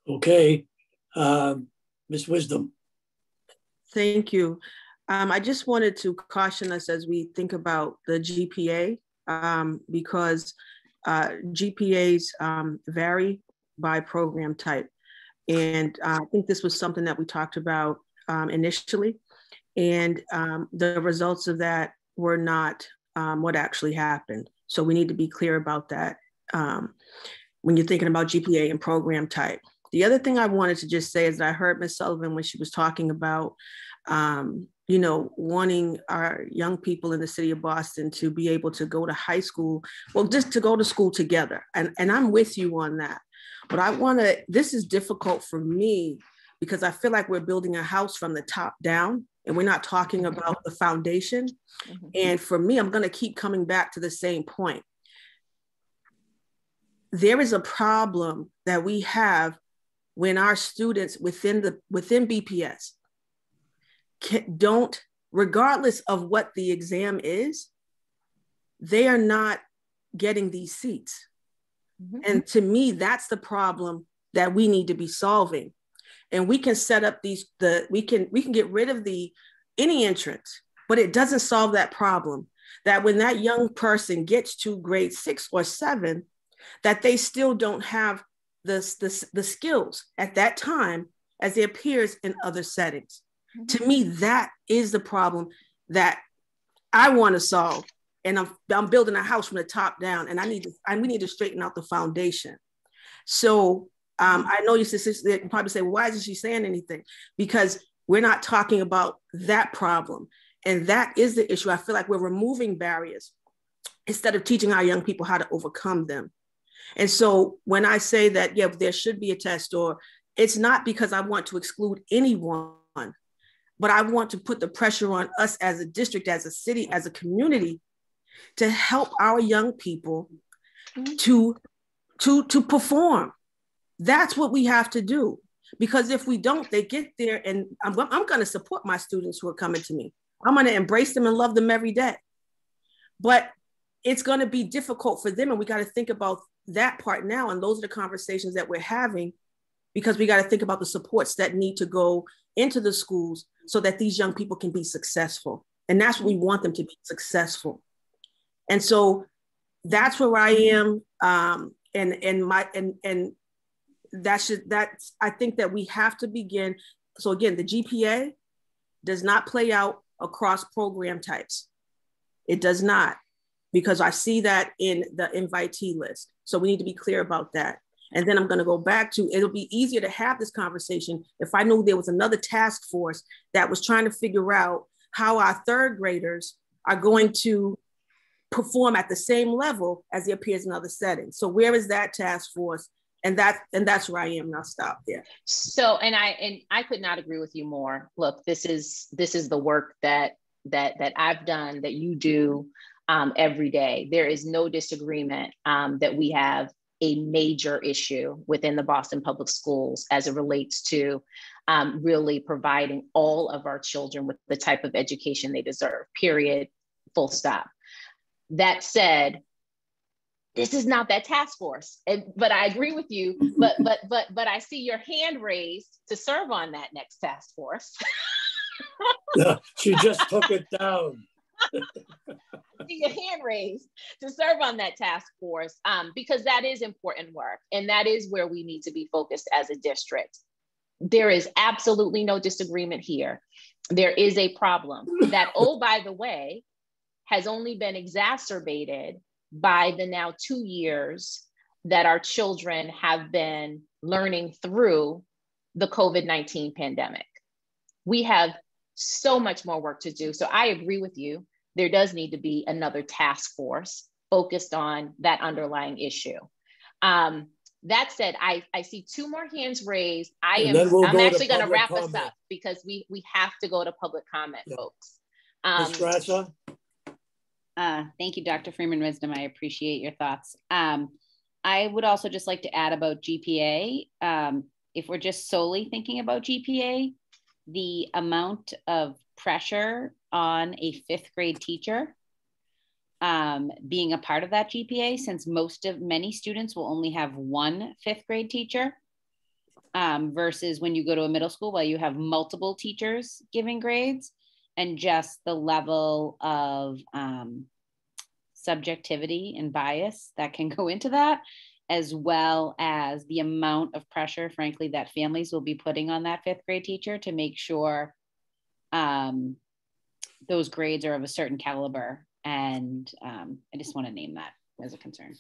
Okay, Ms. Wisdom. Thank you. I just wanted to caution us as we think about the GPA because GPAs vary by program type. And I think this was something that we talked about initially. And the results of that were not what actually happened. So we need to be clear about that when you're thinking about GPA and program type. The other thing I wanted to just say is that I heard Ms. Sullivan when she was talking about, you know, wanting our young people in the city of Boston to be able to go to high school, well, just to go to school together. And I'm with you on that. But this is difficult for me because I feel like we're building a house from the top down and we're not talking about the foundation. Mm-hmm. And for me, I'm going to keep coming back to the same point. There is a problem that we have when our students within BPS don't, regardless of what the exam is, they are not getting these seats. Mm-hmm. And to me, that's the problem that we need to be solving. And we can set up we can get rid of any entrance, but it doesn't solve that problem. That when that young person gets to grade 6 or 7, that they still don't have the skills at that time as their peers in other settings. Mm-hmm. To me, that is the problem that I want to solve. And I'm building a house from the top down, and we need to straighten out the foundation. So I know you probably say, well, why isn't she saying anything? Because we're not talking about that problem. And that is the issue. I feel like we're removing barriers instead of teaching our young people how to overcome them. And so when I say that, yeah, there should be a test, or it's not because I want to exclude anyone, but I want to put the pressure on us as a district, as a city, as a community to help our young people to perform. That's what we have to do, Because if we don't, they get there, and I'm going to support my students who are coming to me. I'm going to embrace them and love them every day. But it's going to be difficult for them, and we got to think about that part now. And those are the conversations that we're having, because we got to think about the supports that need to go into the schools so that these young people can be successful. And that's what we want them to be, successful. And so that's where I am. And that's I think that we have to begin. So again, the GPA does not play out across program types. It does not, because I see that in the invitee list. So we need to be clear about that. And then I'm going to go back to, it'll be easier to have this conversation if I knew there was another task force that was trying to figure out how our third graders are going to perform at the same level as their peers in other settings. So where is that task force? And that's where I am, and I'll stop there. So, and I could not agree with you more. Look, this is the work that I've done, that you do every day. There is no disagreement that we have a major issue within the Boston Public Schools as it relates to really providing all of our children with the type of education they deserve, period, full stop. That said, this is not that task force, but I agree with you. But I see your hand raised to serve on that next task force. No, she just took it down. See your hand raised to serve on that task force, because that is important work, and that is where we need to be focused as a district. There is absolutely no disagreement here. There is a problem that, oh, by the way, has only been exacerbated by the now 2 years that our children have been learning through the COVID-19 pandemic. We have so much more work to do. So I agree with you. There does need to be another task force focused on that underlying issue. That said, I see 2 more hands raised. I'm actually going to wrap us up because we have to go to public comment, folks. Ms. Graca? Thank you, Dr. Freeman Wisdom. I appreciate your thoughts. I would also just like to add about GPA. If we're just solely thinking about GPA, the amount of pressure on a 5th grade teacher being a part of that GPA, since many students will only have 1 5th grade teacher, versus when you go to a middle school, you have multiple teachers giving grades, and just the level of subjectivity and bias that can go into that, as well as the amount of pressure, frankly, that families will be putting on that 5th grade teacher to make sure those grades are of a certain caliber. And I just want to name that as a concern.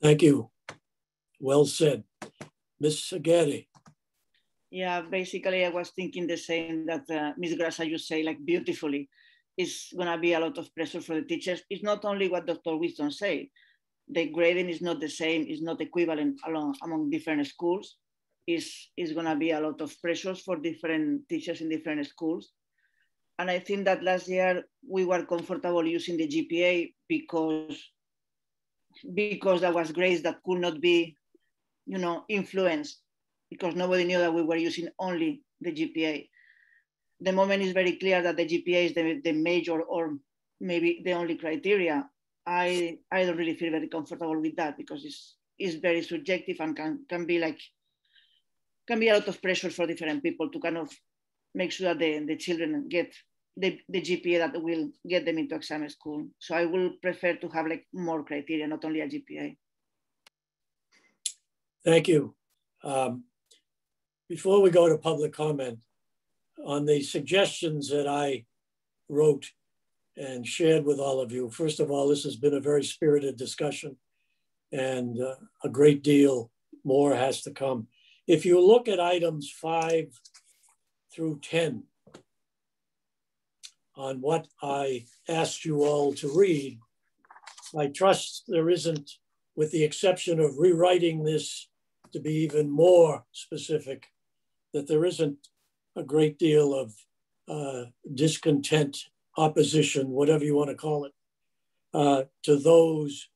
Thank you. Well said. Ms. Sagari. Yeah, basically I was thinking the same that Ms. Graca, you say, like, beautifully. It's gonna be a lot of pressure for the teachers. It's not only what Dr. Wisdom say. The grading is not the same, it's not equivalent among different schools. It's gonna be a lot of pressures for different teachers in different schools. And I think that last year we were comfortable using the GPA because there was grades that could not be, influenced, because nobody knew that we were using only the GPA. The moment is very clear that the GPA is the major or maybe the only criteria. I don't really feel very comfortable with that, because it's very subjective and can be a lot of pressure for different people to kind of make sure that the children get the GPA that will get them into exam school. So I will prefer to have more criteria, not only a GPA. Thank you. Before we go to public comment, on the suggestions that I wrote and shared with all of you, first of all, this has been a very spirited discussion, and a great deal more has to come. If you look at items 5 through 10 on what I asked you all to read, I trust there isn't, with the exception of rewriting this to be even more specific, that there isn't a great deal of discontent, opposition, whatever you want to call it, to those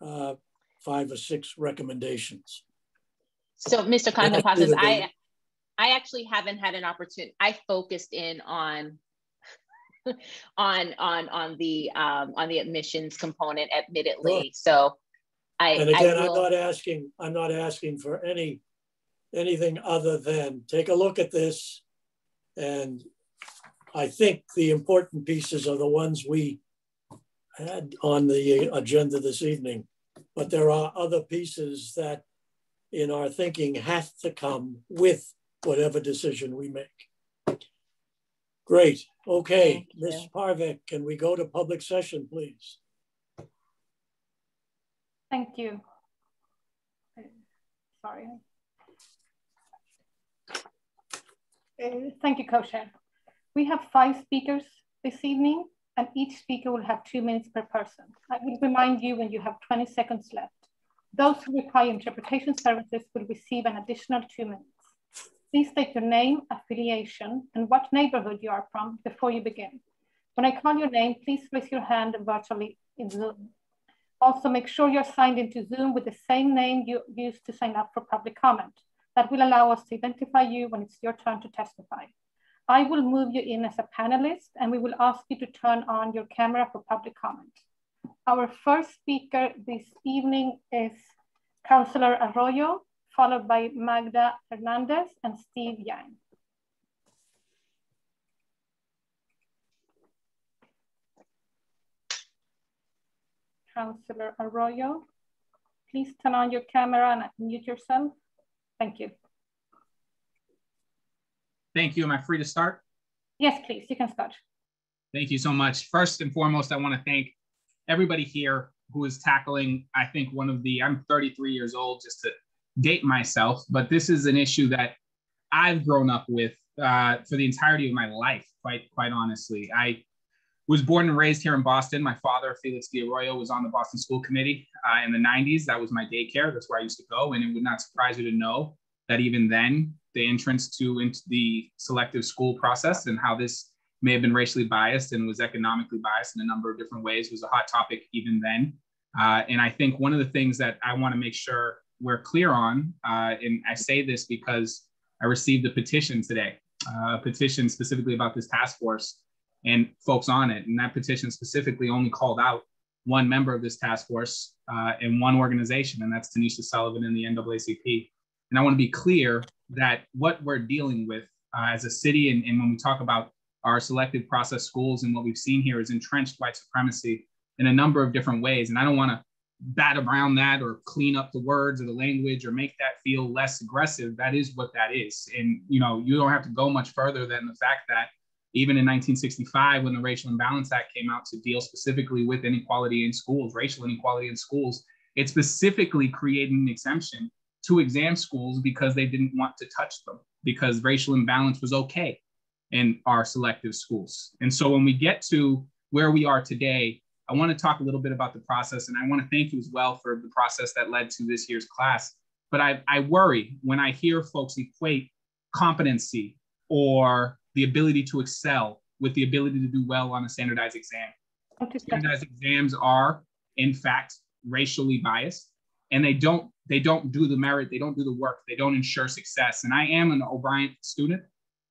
5 or 6 recommendations. So, Mr. Condon-Passos, I actually haven't had an opportunity. I focused in on on the admissions component, admittedly. Sure. So and again, I'm not asking for anything other than take a look at this. And I think the important pieces are the ones we had on the agenda this evening, but there are other pieces that in our thinking have to come with whatever decision we make. Great. Okay, Ms. Parvik, can we go to public session, please? Thank you. Sorry. Thank you, Co-Chair. We have 5 speakers this evening, and each speaker will have 2 minutes per person. I will remind you when you have 20 seconds left. Those who require interpretation services will receive an additional 2 minutes. Please state your name, affiliation, and what neighborhood you are from before you begin. When I call your name, please raise your hand virtually in Zoom. Also, make sure you're signed into Zoom with the same name you used to sign up for public comment. That will allow us to identify you when it's your turn to testify. I will move you in as a panelist, and we will ask you to turn on your camera for public comment. Our first speaker this evening is Councillor Arroyo, followed by Magda Hernandez and Steve Yang. Councillor Arroyo, please turn on your camera and unmute yourself. Thank you. Thank you. Am I free to start? Yes, please, you can start. Thank you so much. First and foremost, I want to thank everybody here who is tackling, I think I'm 33 years old, just to date myself, but this is an issue that I've grown up with for the entirety of my life, quite honestly. I was born and raised here in Boston. My father, Felix D. Arroyo, was on the Boston School Committee in the 90s. That was my daycare. That's where I used to go. And it would not surprise you to know that even then, the entrance into the selective school process and how this may have been racially biased and was economically biased in a number of different ways was a hot topic even then. And I think one of the things that I want to make sure we're clear on, and I say this because I received a petition today, a petition specifically about this task force and folks on it. And that petition specifically only called out one member of this task force in one organization, and that's Tanisha Sullivan in the NAACP. And I want to be clear that what we're dealing with as a city, and when we talk about our selective process schools and what we've seen here is entrenched white supremacy in a number of different ways. And I don't want to bat around that or clean up the words or the language or make that feel less aggressive. That is what that is. And, you don't have to go much further than the fact that even in 1965, when the Racial Imbalance Act came out to deal specifically with inequality in schools, racial inequality in schools, it specifically created an exemption to exam schools because they didn't want to touch them, because racial imbalance was okay in our selective schools. And so when we get to where we are today, I want to talk a little bit about the process, and I want to thank you as well for the process that led to this year's class. But I worry when I hear folks equate competency or the ability to excel with the ability to do well on a standardized exam. Standardized exams are, in fact, racially biased, and they don't do the merit, they don't do the work, they don't ensure success. And I am an O'Brien student.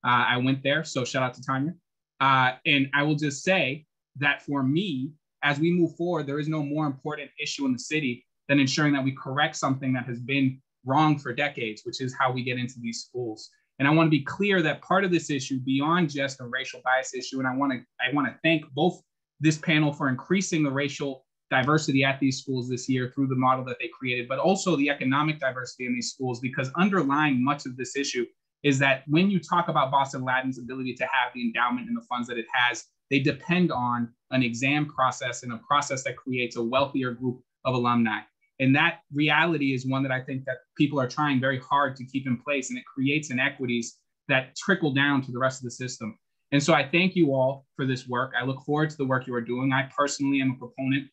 I went there, so shout out to Tanya. And I will just say that for me, as we move forward, there is no more important issue in the city than ensuring that we correct something that has been wrong for decades, which is how we get into these schools. And I want to be clear that part of this issue, beyond just a racial bias issue, and I want to thank both this panel for increasing the racial diversity at these schools this year through the model that they created, but also the economic diversity in these schools, because underlying much of this issue is that when you talk about Boston Latin's ability to have the endowment and the funds that it has, they depend on an exam process and a process that creates a wealthier group of alumni. And that reality is one that I think that people are trying very hard to keep in place, and it creates inequities that trickle down to the rest of the system. And so I thank you all for this work. I look forward to the work you are doing. I personally am a proponent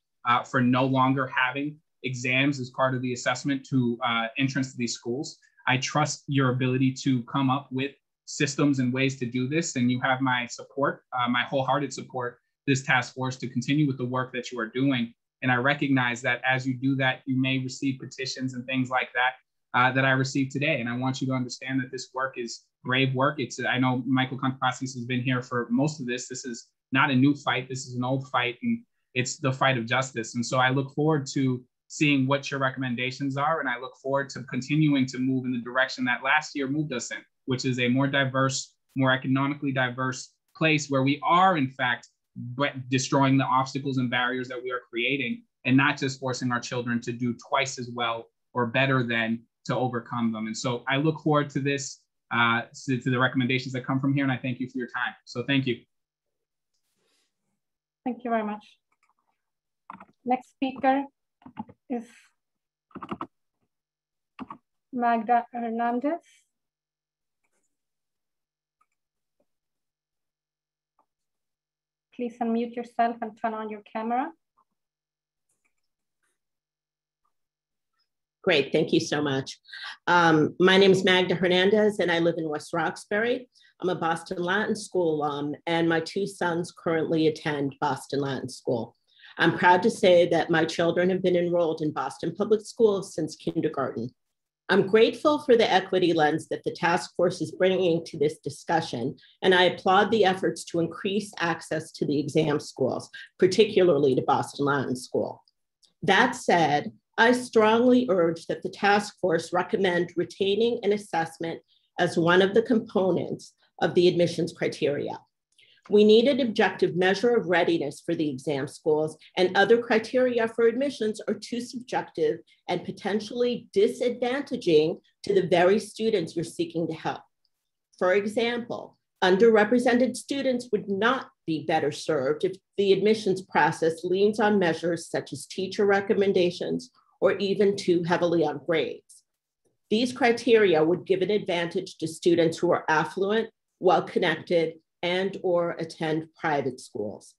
for no longer having exams as part of the assessment to entrance to these schools. I trust your ability to come up with systems and ways to do this, and you have my support, my wholehearted support, this task force to continue with the work that you are doing. And I recognize that as you do that, you may receive petitions and things like that. that I received today. And I want you to understand that this work is brave work. I know Michael Contreras has been here for most of this. This is not a new fight. This is an old fight, and it's the fight of justice. And so I look forward to seeing what your recommendations are. And I look forward to continuing to move in the direction that last year moved us in, which is a more diverse, more economically diverse place where we are, in fact, destroying the obstacles and barriers that we are creating, and not just forcing our children to do twice as well or better than to overcome them. And so I look forward to this, to the recommendations that come from here, and I thank you for your time. So thank you. Thank you very much. Next speaker is Magda Hernandez. Please unmute yourself and turn on your camera. Great, thank you so much. My name is Magda Hernandez and I live in West Roxbury. I'm a Boston Latin School alum and my two sons currently attend Boston Latin School. I'm proud to say that my children have been enrolled in Boston Public Schools since kindergarten. I'm grateful for the equity lens that the task force is bringing to this discussion, and I applaud the efforts to increase access to the exam schools, particularly to Boston Latin School. That said, I strongly urge that the task force recommend retaining an assessment as one of the components of the admissions criteria. We need an objective measure of readiness for the exam schools, and other criteria for admissions are too subjective and potentially disadvantaging to the very students you're seeking to help. For example, underrepresented students would not be better served if the admissions process leans on measures such as teacher recommendations or even too heavily on grades. These criteria would give an advantage to students who are affluent, well-connected, and/or attend private schools.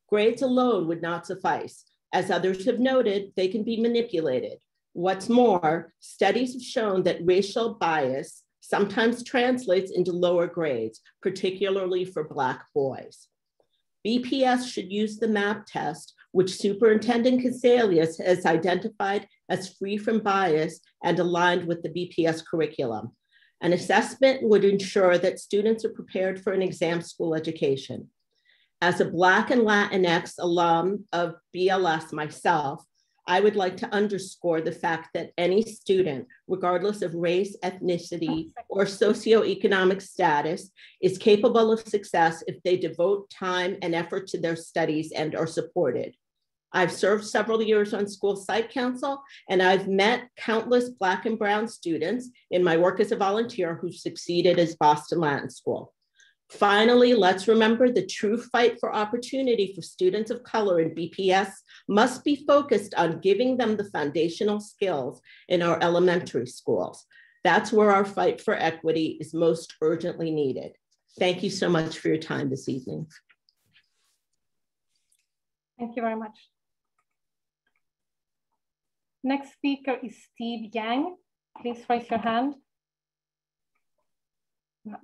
Grades alone would not suffice. As others have noted, they can be manipulated. What's more, studies have shown that racial bias sometimes translates into lower grades, particularly for Black boys. BPS should use the MAP test, which Superintendent Casalius has identified as free from bias and aligned with the BPS curriculum. An assessment would ensure that students are prepared for an exam school education. As a Black and Latinx alum of BLS myself, I would like to underscore the fact that any student, regardless of race, ethnicity, or socioeconomic status, is capable of success if they devote time and effort to their studies and are supported. I've served several years on school site council, and I've met countless Black and Brown students in my work as a volunteer who succeeded as Boston Latin School. Finally, let's remember the true fight for opportunity for students of color in BPS must be focused on giving them the foundational skills in our elementary schools. That's where our fight for equity is most urgently needed. Thank you so much for your time this evening. Thank you very much. Next speaker is Steve Yang. Please raise your hand. No.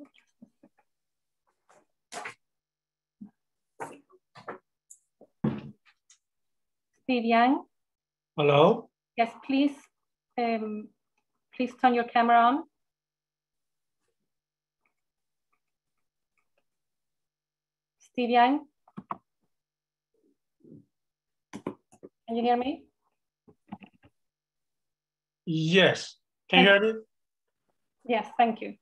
Steve Yang. Hello. Yes, please. Please turn your camera on. Steve Yang. Can you hear me? Yes. Can you hear me? Yes, thank you.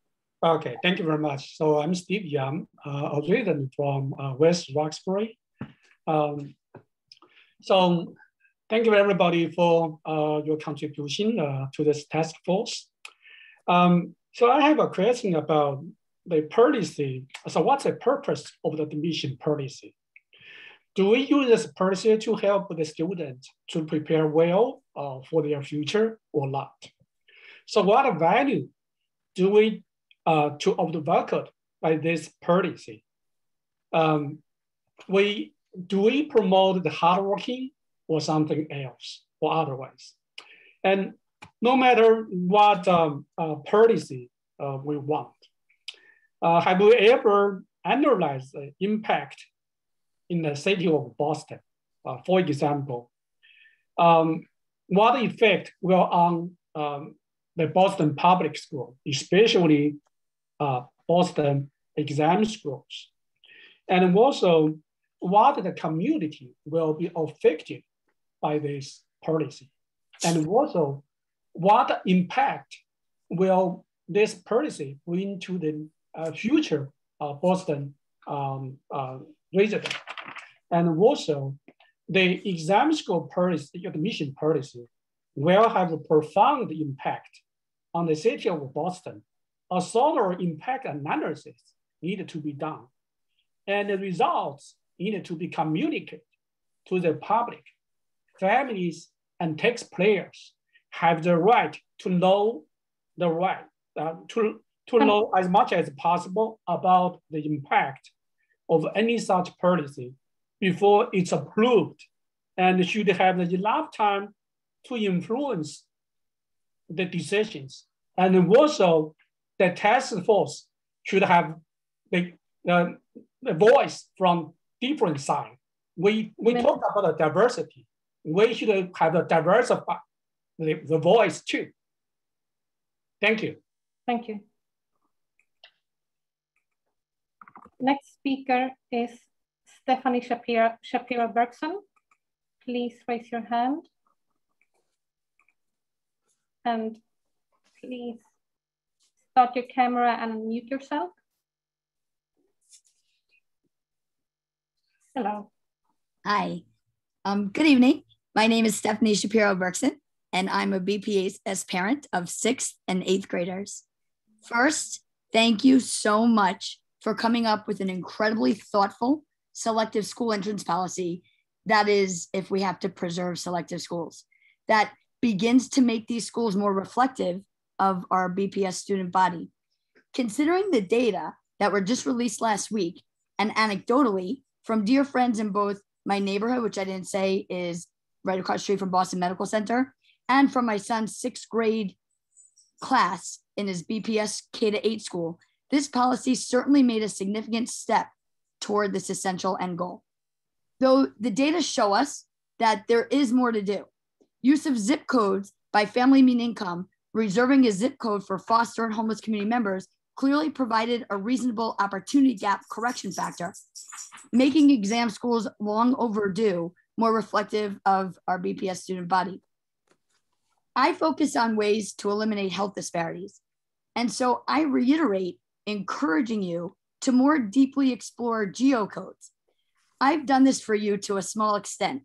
Okay, thank you very much. So I'm Steve Yang, originally from West Roxbury. So thank you everybody for your contribution to this task force. So I have a question about the policy. So what's the purpose of the admission policy? Do we use this policy to help the students to prepare well for their future or not? So what value do we to advocate by this policy? Do we promote the hardworking or something else or otherwise? And no matter what policy we want, have we ever analyzed the impact in the city of Boston? For example, what effect will on the Boston public school, especially Boston exam schools, and also what the community will be affected by this policy, and also what impact will this policy bring to the future Boston resident. And also the exam school policy, admission policy, will have a profound impact on the city of Boston. A thorough impact analysis needed to be done, and the results needed to be communicated to the public. Families and taxpayers have the right to know to know as much as possible about the impact of any such policy before it's approved, and should have enough time to influence the decisions. And also the task force should have the voice from different sides. We talk about the diversity. We should have a diversify the voice too. Thank you. Thank you. Next speaker is Stephanie Shapiro-Bergson. Please raise your hand. And please start your camera and unmute yourself. Hello. Hi. Good evening. My name is Stephanie Shapiro-Bergson, and I'm a BPS parent of 6th and 8th graders. First, thank you so much for coming up with an incredibly thoughtful selective school entrance policy that is, if we have to preserve selective schools, that begins to make these schools more reflective of our BPS student body. Considering the data that were just released last week, and anecdotally from dear friends in both my neighborhood, which I didn't say is right across the street from Boston Medical Center, and from my son's 6th grade class in his BPS K-8 school, this policy certainly made a significant step toward this essential end goal. Though the data show us that there is more to do. Use of zip codes by family mean income, reserving a zip code for foster and homeless community members, clearly provided a reasonable opportunity gap correction factor, making exam schools long overdue more reflective of our BPS student body. I focus on ways to eliminate health disparities. And so I reiterate encouraging you to more deeply explore geocodes. I've done this for you to a small extent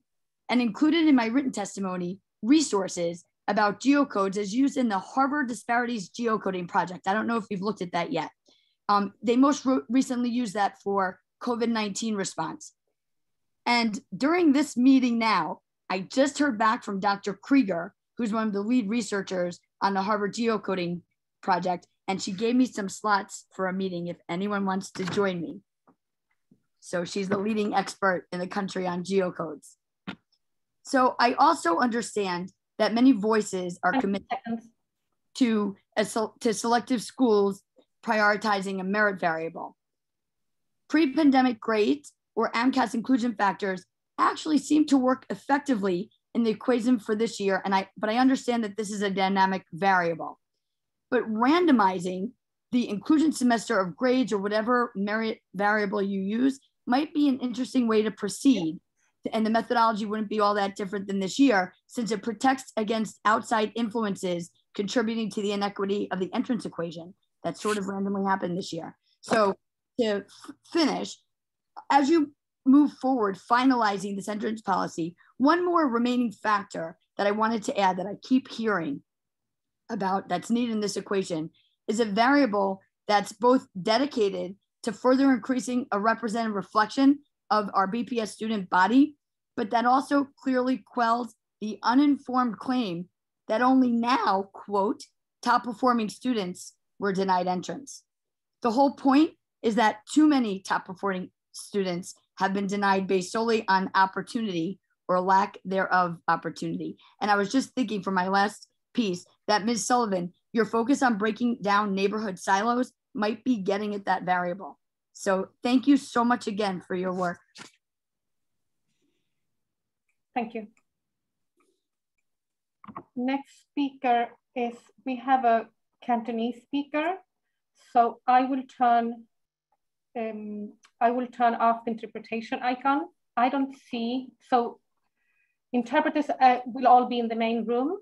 and included in my written testimony resources about geocodes as used in the Harvard Disparities Geocoding Project. I don't know if you've looked at that yet. They most recently used that for COVID-19 response. And during this meeting now, I just heard back from Dr. Krieger, who's one of the lead researchers on the Harvard Geocoding Project, and she gave me some slots for a meeting if anyone wants to join me. So she's the leading expert in the country on geocodes. So I also understand that many voices are committed to selective schools prioritizing a merit variable. Pre-pandemic grades or AMCAS inclusion factors actually seem to work effectively in the equation for this year, but I understand that this is a dynamic variable. But randomizing the inclusion semester of grades or whatever merit variable you use might be an interesting way to proceed. And the methodology wouldn't be all that different than this year, since it protects against outside influences contributing to the inequity of the entrance equation that sort of randomly happened this year. So to finish, as you move forward, finalizing this entrance policy, one more remaining factor that I wanted to add that I keep hearing about that's needed in this equation is a variable that's both dedicated to further increasing a representative reflection of our BPS student body, but that also clearly quells the uninformed claim that only now, quote, top performing students were denied entrance. The whole point is that too many top performing students have been denied based solely on opportunity or lack thereof opportunity. And I was just thinking for my last piece that Ms. Sullivan, your focus on breaking down neighborhood silos might be getting at that variable. So thank you so much again for your work. Thank you. Next speaker is we have a Cantonese speaker, so I will turn off the interpretation icon. I don't see, so interpreters will all be in the main room,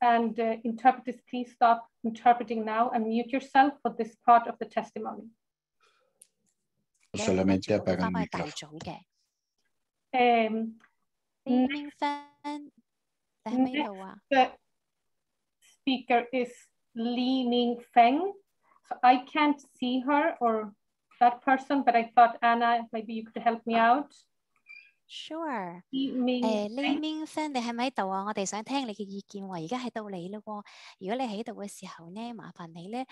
and interpreters, please stop interpreting now and mute yourself for this part of the testimony. Solamente apagan el micrófono. Next speaker is Li Ning Feng. So I can't see her or that person, but I thought, Anna, maybe you could help me out. Sure. Li Ming Fan， 你係咪喺度啊？我哋想聽你嘅意見喎。而家喺到你咯喎。如果你喺度嘅時候咧，麻煩你咧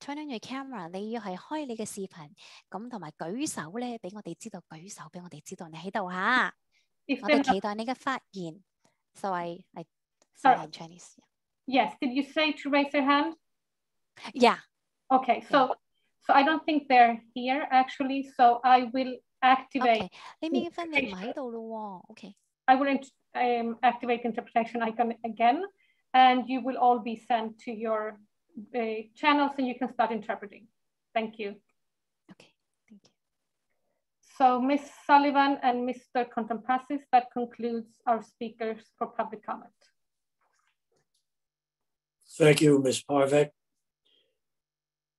turn on your camera， 你要係開你嘅視頻，咁同埋舉手咧，俾我哋知道，舉手俾我哋知道你喺度嚇。我哋期待你嘅發言。So I say in Chinese. Yes. Did you say to raise your hand? Yeah. Okay. So I don't think they're here actually. So I will activate. Okay. 你明分你唔喺度咯喎。Okay. I will activate interpretation icon again, and you will all be sent to your channels, and you can start interpreting. Thank you. Okay. Thank you. So Ms. Sullivan and Mr. Contempasis, that concludes our speakers for public comment. Thank you, Ms. Parvek.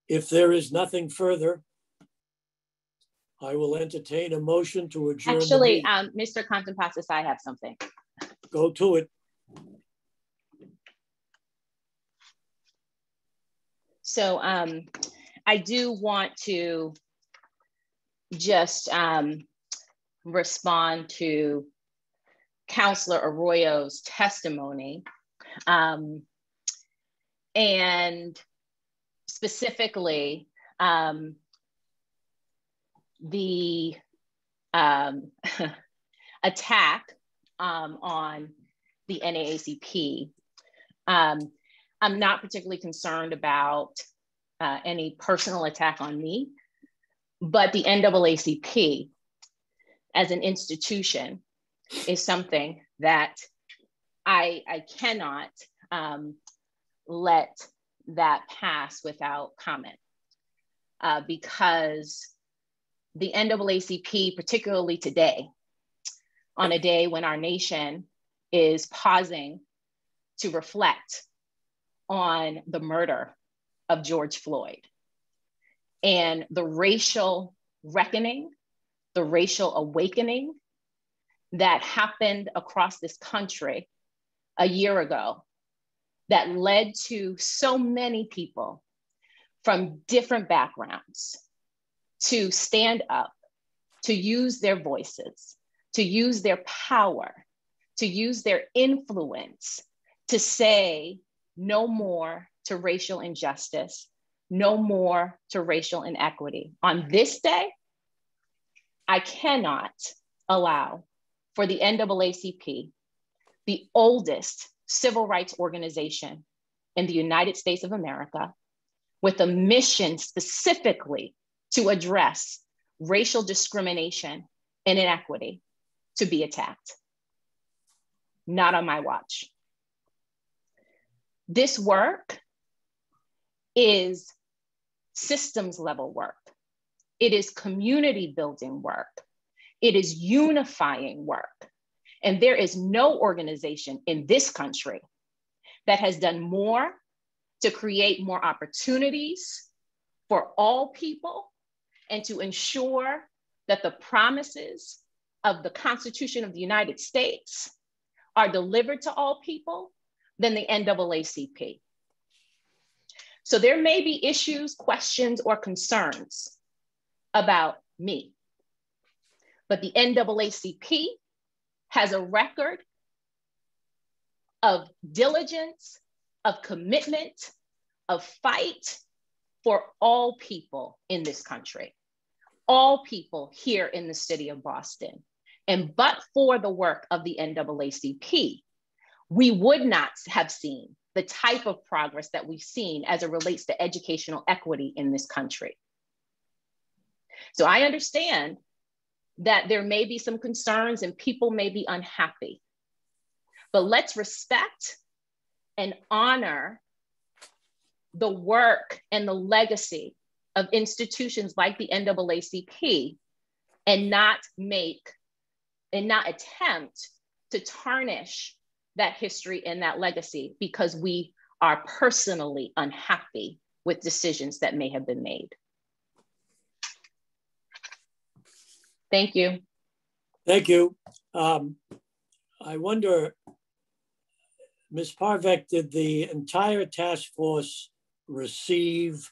If there is nothing further, I will entertain a motion to adjourn. Actually, Mr. Contempasis, I have something. Go to it. So I do want to just respond to Councilor Arroyo's testimony, and specifically the attack on the NAACP. I'm not particularly concerned about any personal attack on me, but the NAACP as an institution is something that I cannot let that pass without comment, because the NAACP, particularly today, on a day when our nation is pausing to reflect on the murder of George Floyd and the racial reckoning, the racial awakening that happened across this country a year ago, that led to so many people from different backgrounds to stand up, to use their voices, to use their power, to use their influence to say no more to racial injustice, no more to racial inequity. On this day, I cannot allow for the NAACP, the oldest civil rights organization in the United States of America, with a mission specifically to address racial discrimination and inequity, to be attacked. Not on my watch. This work is systems level work. It is community building work. It is unifying work. And there is no organization in this country that has done more to create more opportunities for all people and to ensure that the promises of the Constitution of the United States are delivered to all people than the NAACP. So there may be issues, questions, or concerns about me, but the NAACP has a record of diligence, of commitment, of fight for all people in this country, all people here in the city of Boston. And but for the work of the NAACP, we would not have seen the type of progress that we've seen as it relates to educational equity in this country. So I understand that there may be some concerns and people may be unhappy, but let's respect and honor the work and the legacy of institutions like the NAACP and not attempt to tarnish that history and that legacy because we are personally unhappy with decisions that may have been made. Thank you. Thank you. I wonder, Ms. Parvek, did the entire task force receive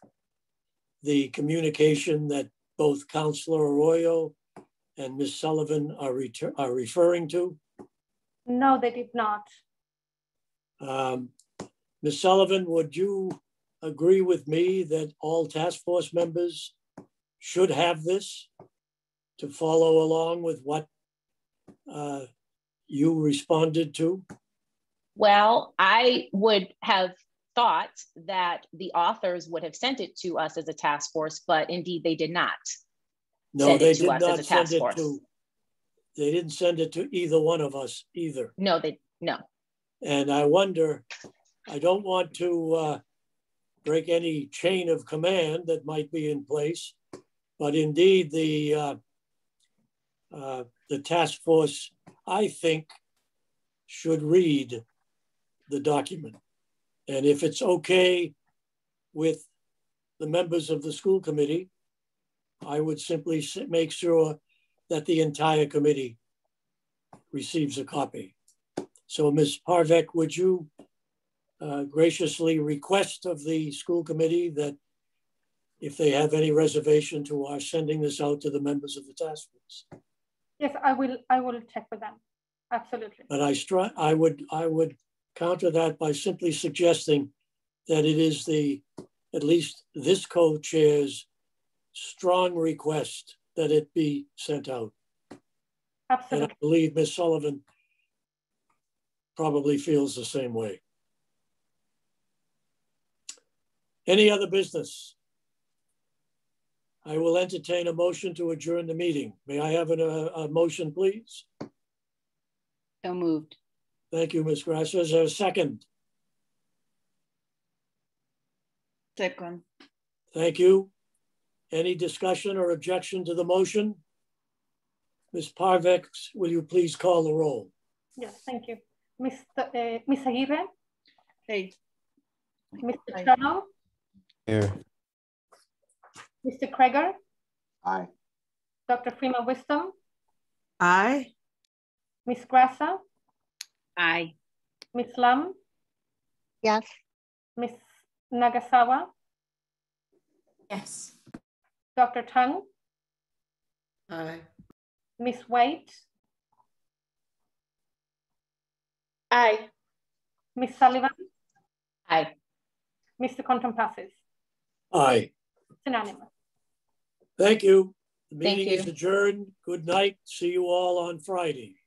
the communication that both Councilor Arroyo and Ms. Sullivan are referring to? No, they did not. Ms. Sullivan, would you agree with me that all task force members should have this to follow along with what you responded to? Well, I would have thought that the authors would have sent it to us as a task force, but indeed they did not. No, they did not send it to, they didn't send it to either one of us either. No. And I wonder, I don't want to break any chain of command that might be in place, but indeed the task force, I think, should read the document. And if it's okay with the members of the school committee, I would simply make sure that the entire committee receives a copy. So Ms. Parvek, would you graciously request of the school committee that if they have any reservation to our sending this out to the members of the task force? Yes, I will check with them. Absolutely. But I would counter that by simply suggesting that it is at least this co-chair's strong request that it be sent out. Absolutely. And I believe Ms. Sullivan probably feels the same way. Any other business? I will entertain a motion to adjourn the meeting. May I have a motion, please? So moved. Thank you, Ms. Grasser. Is there a second? Second. Thank you. Any discussion or objection to the motion? Ms. Parvek, will you please call the roll? Yes, thank you. Ms. Aguirre? Hey. Mr. Channel? Here. Mr. Kreger? Aye. Dr. Freeman Wisdom? Aye. Ms. Grasser? Aye. Ms. Lam? Yes. Ms. Nagasawa? Yes. Dr. Tung? Aye. Ms. White? Aye. Ms. Sullivan? Aye. Mr. Contompasses? Aye. It's unanimous. Thank you. The Thank meeting is you. adjourned. Good night. See you all on Friday.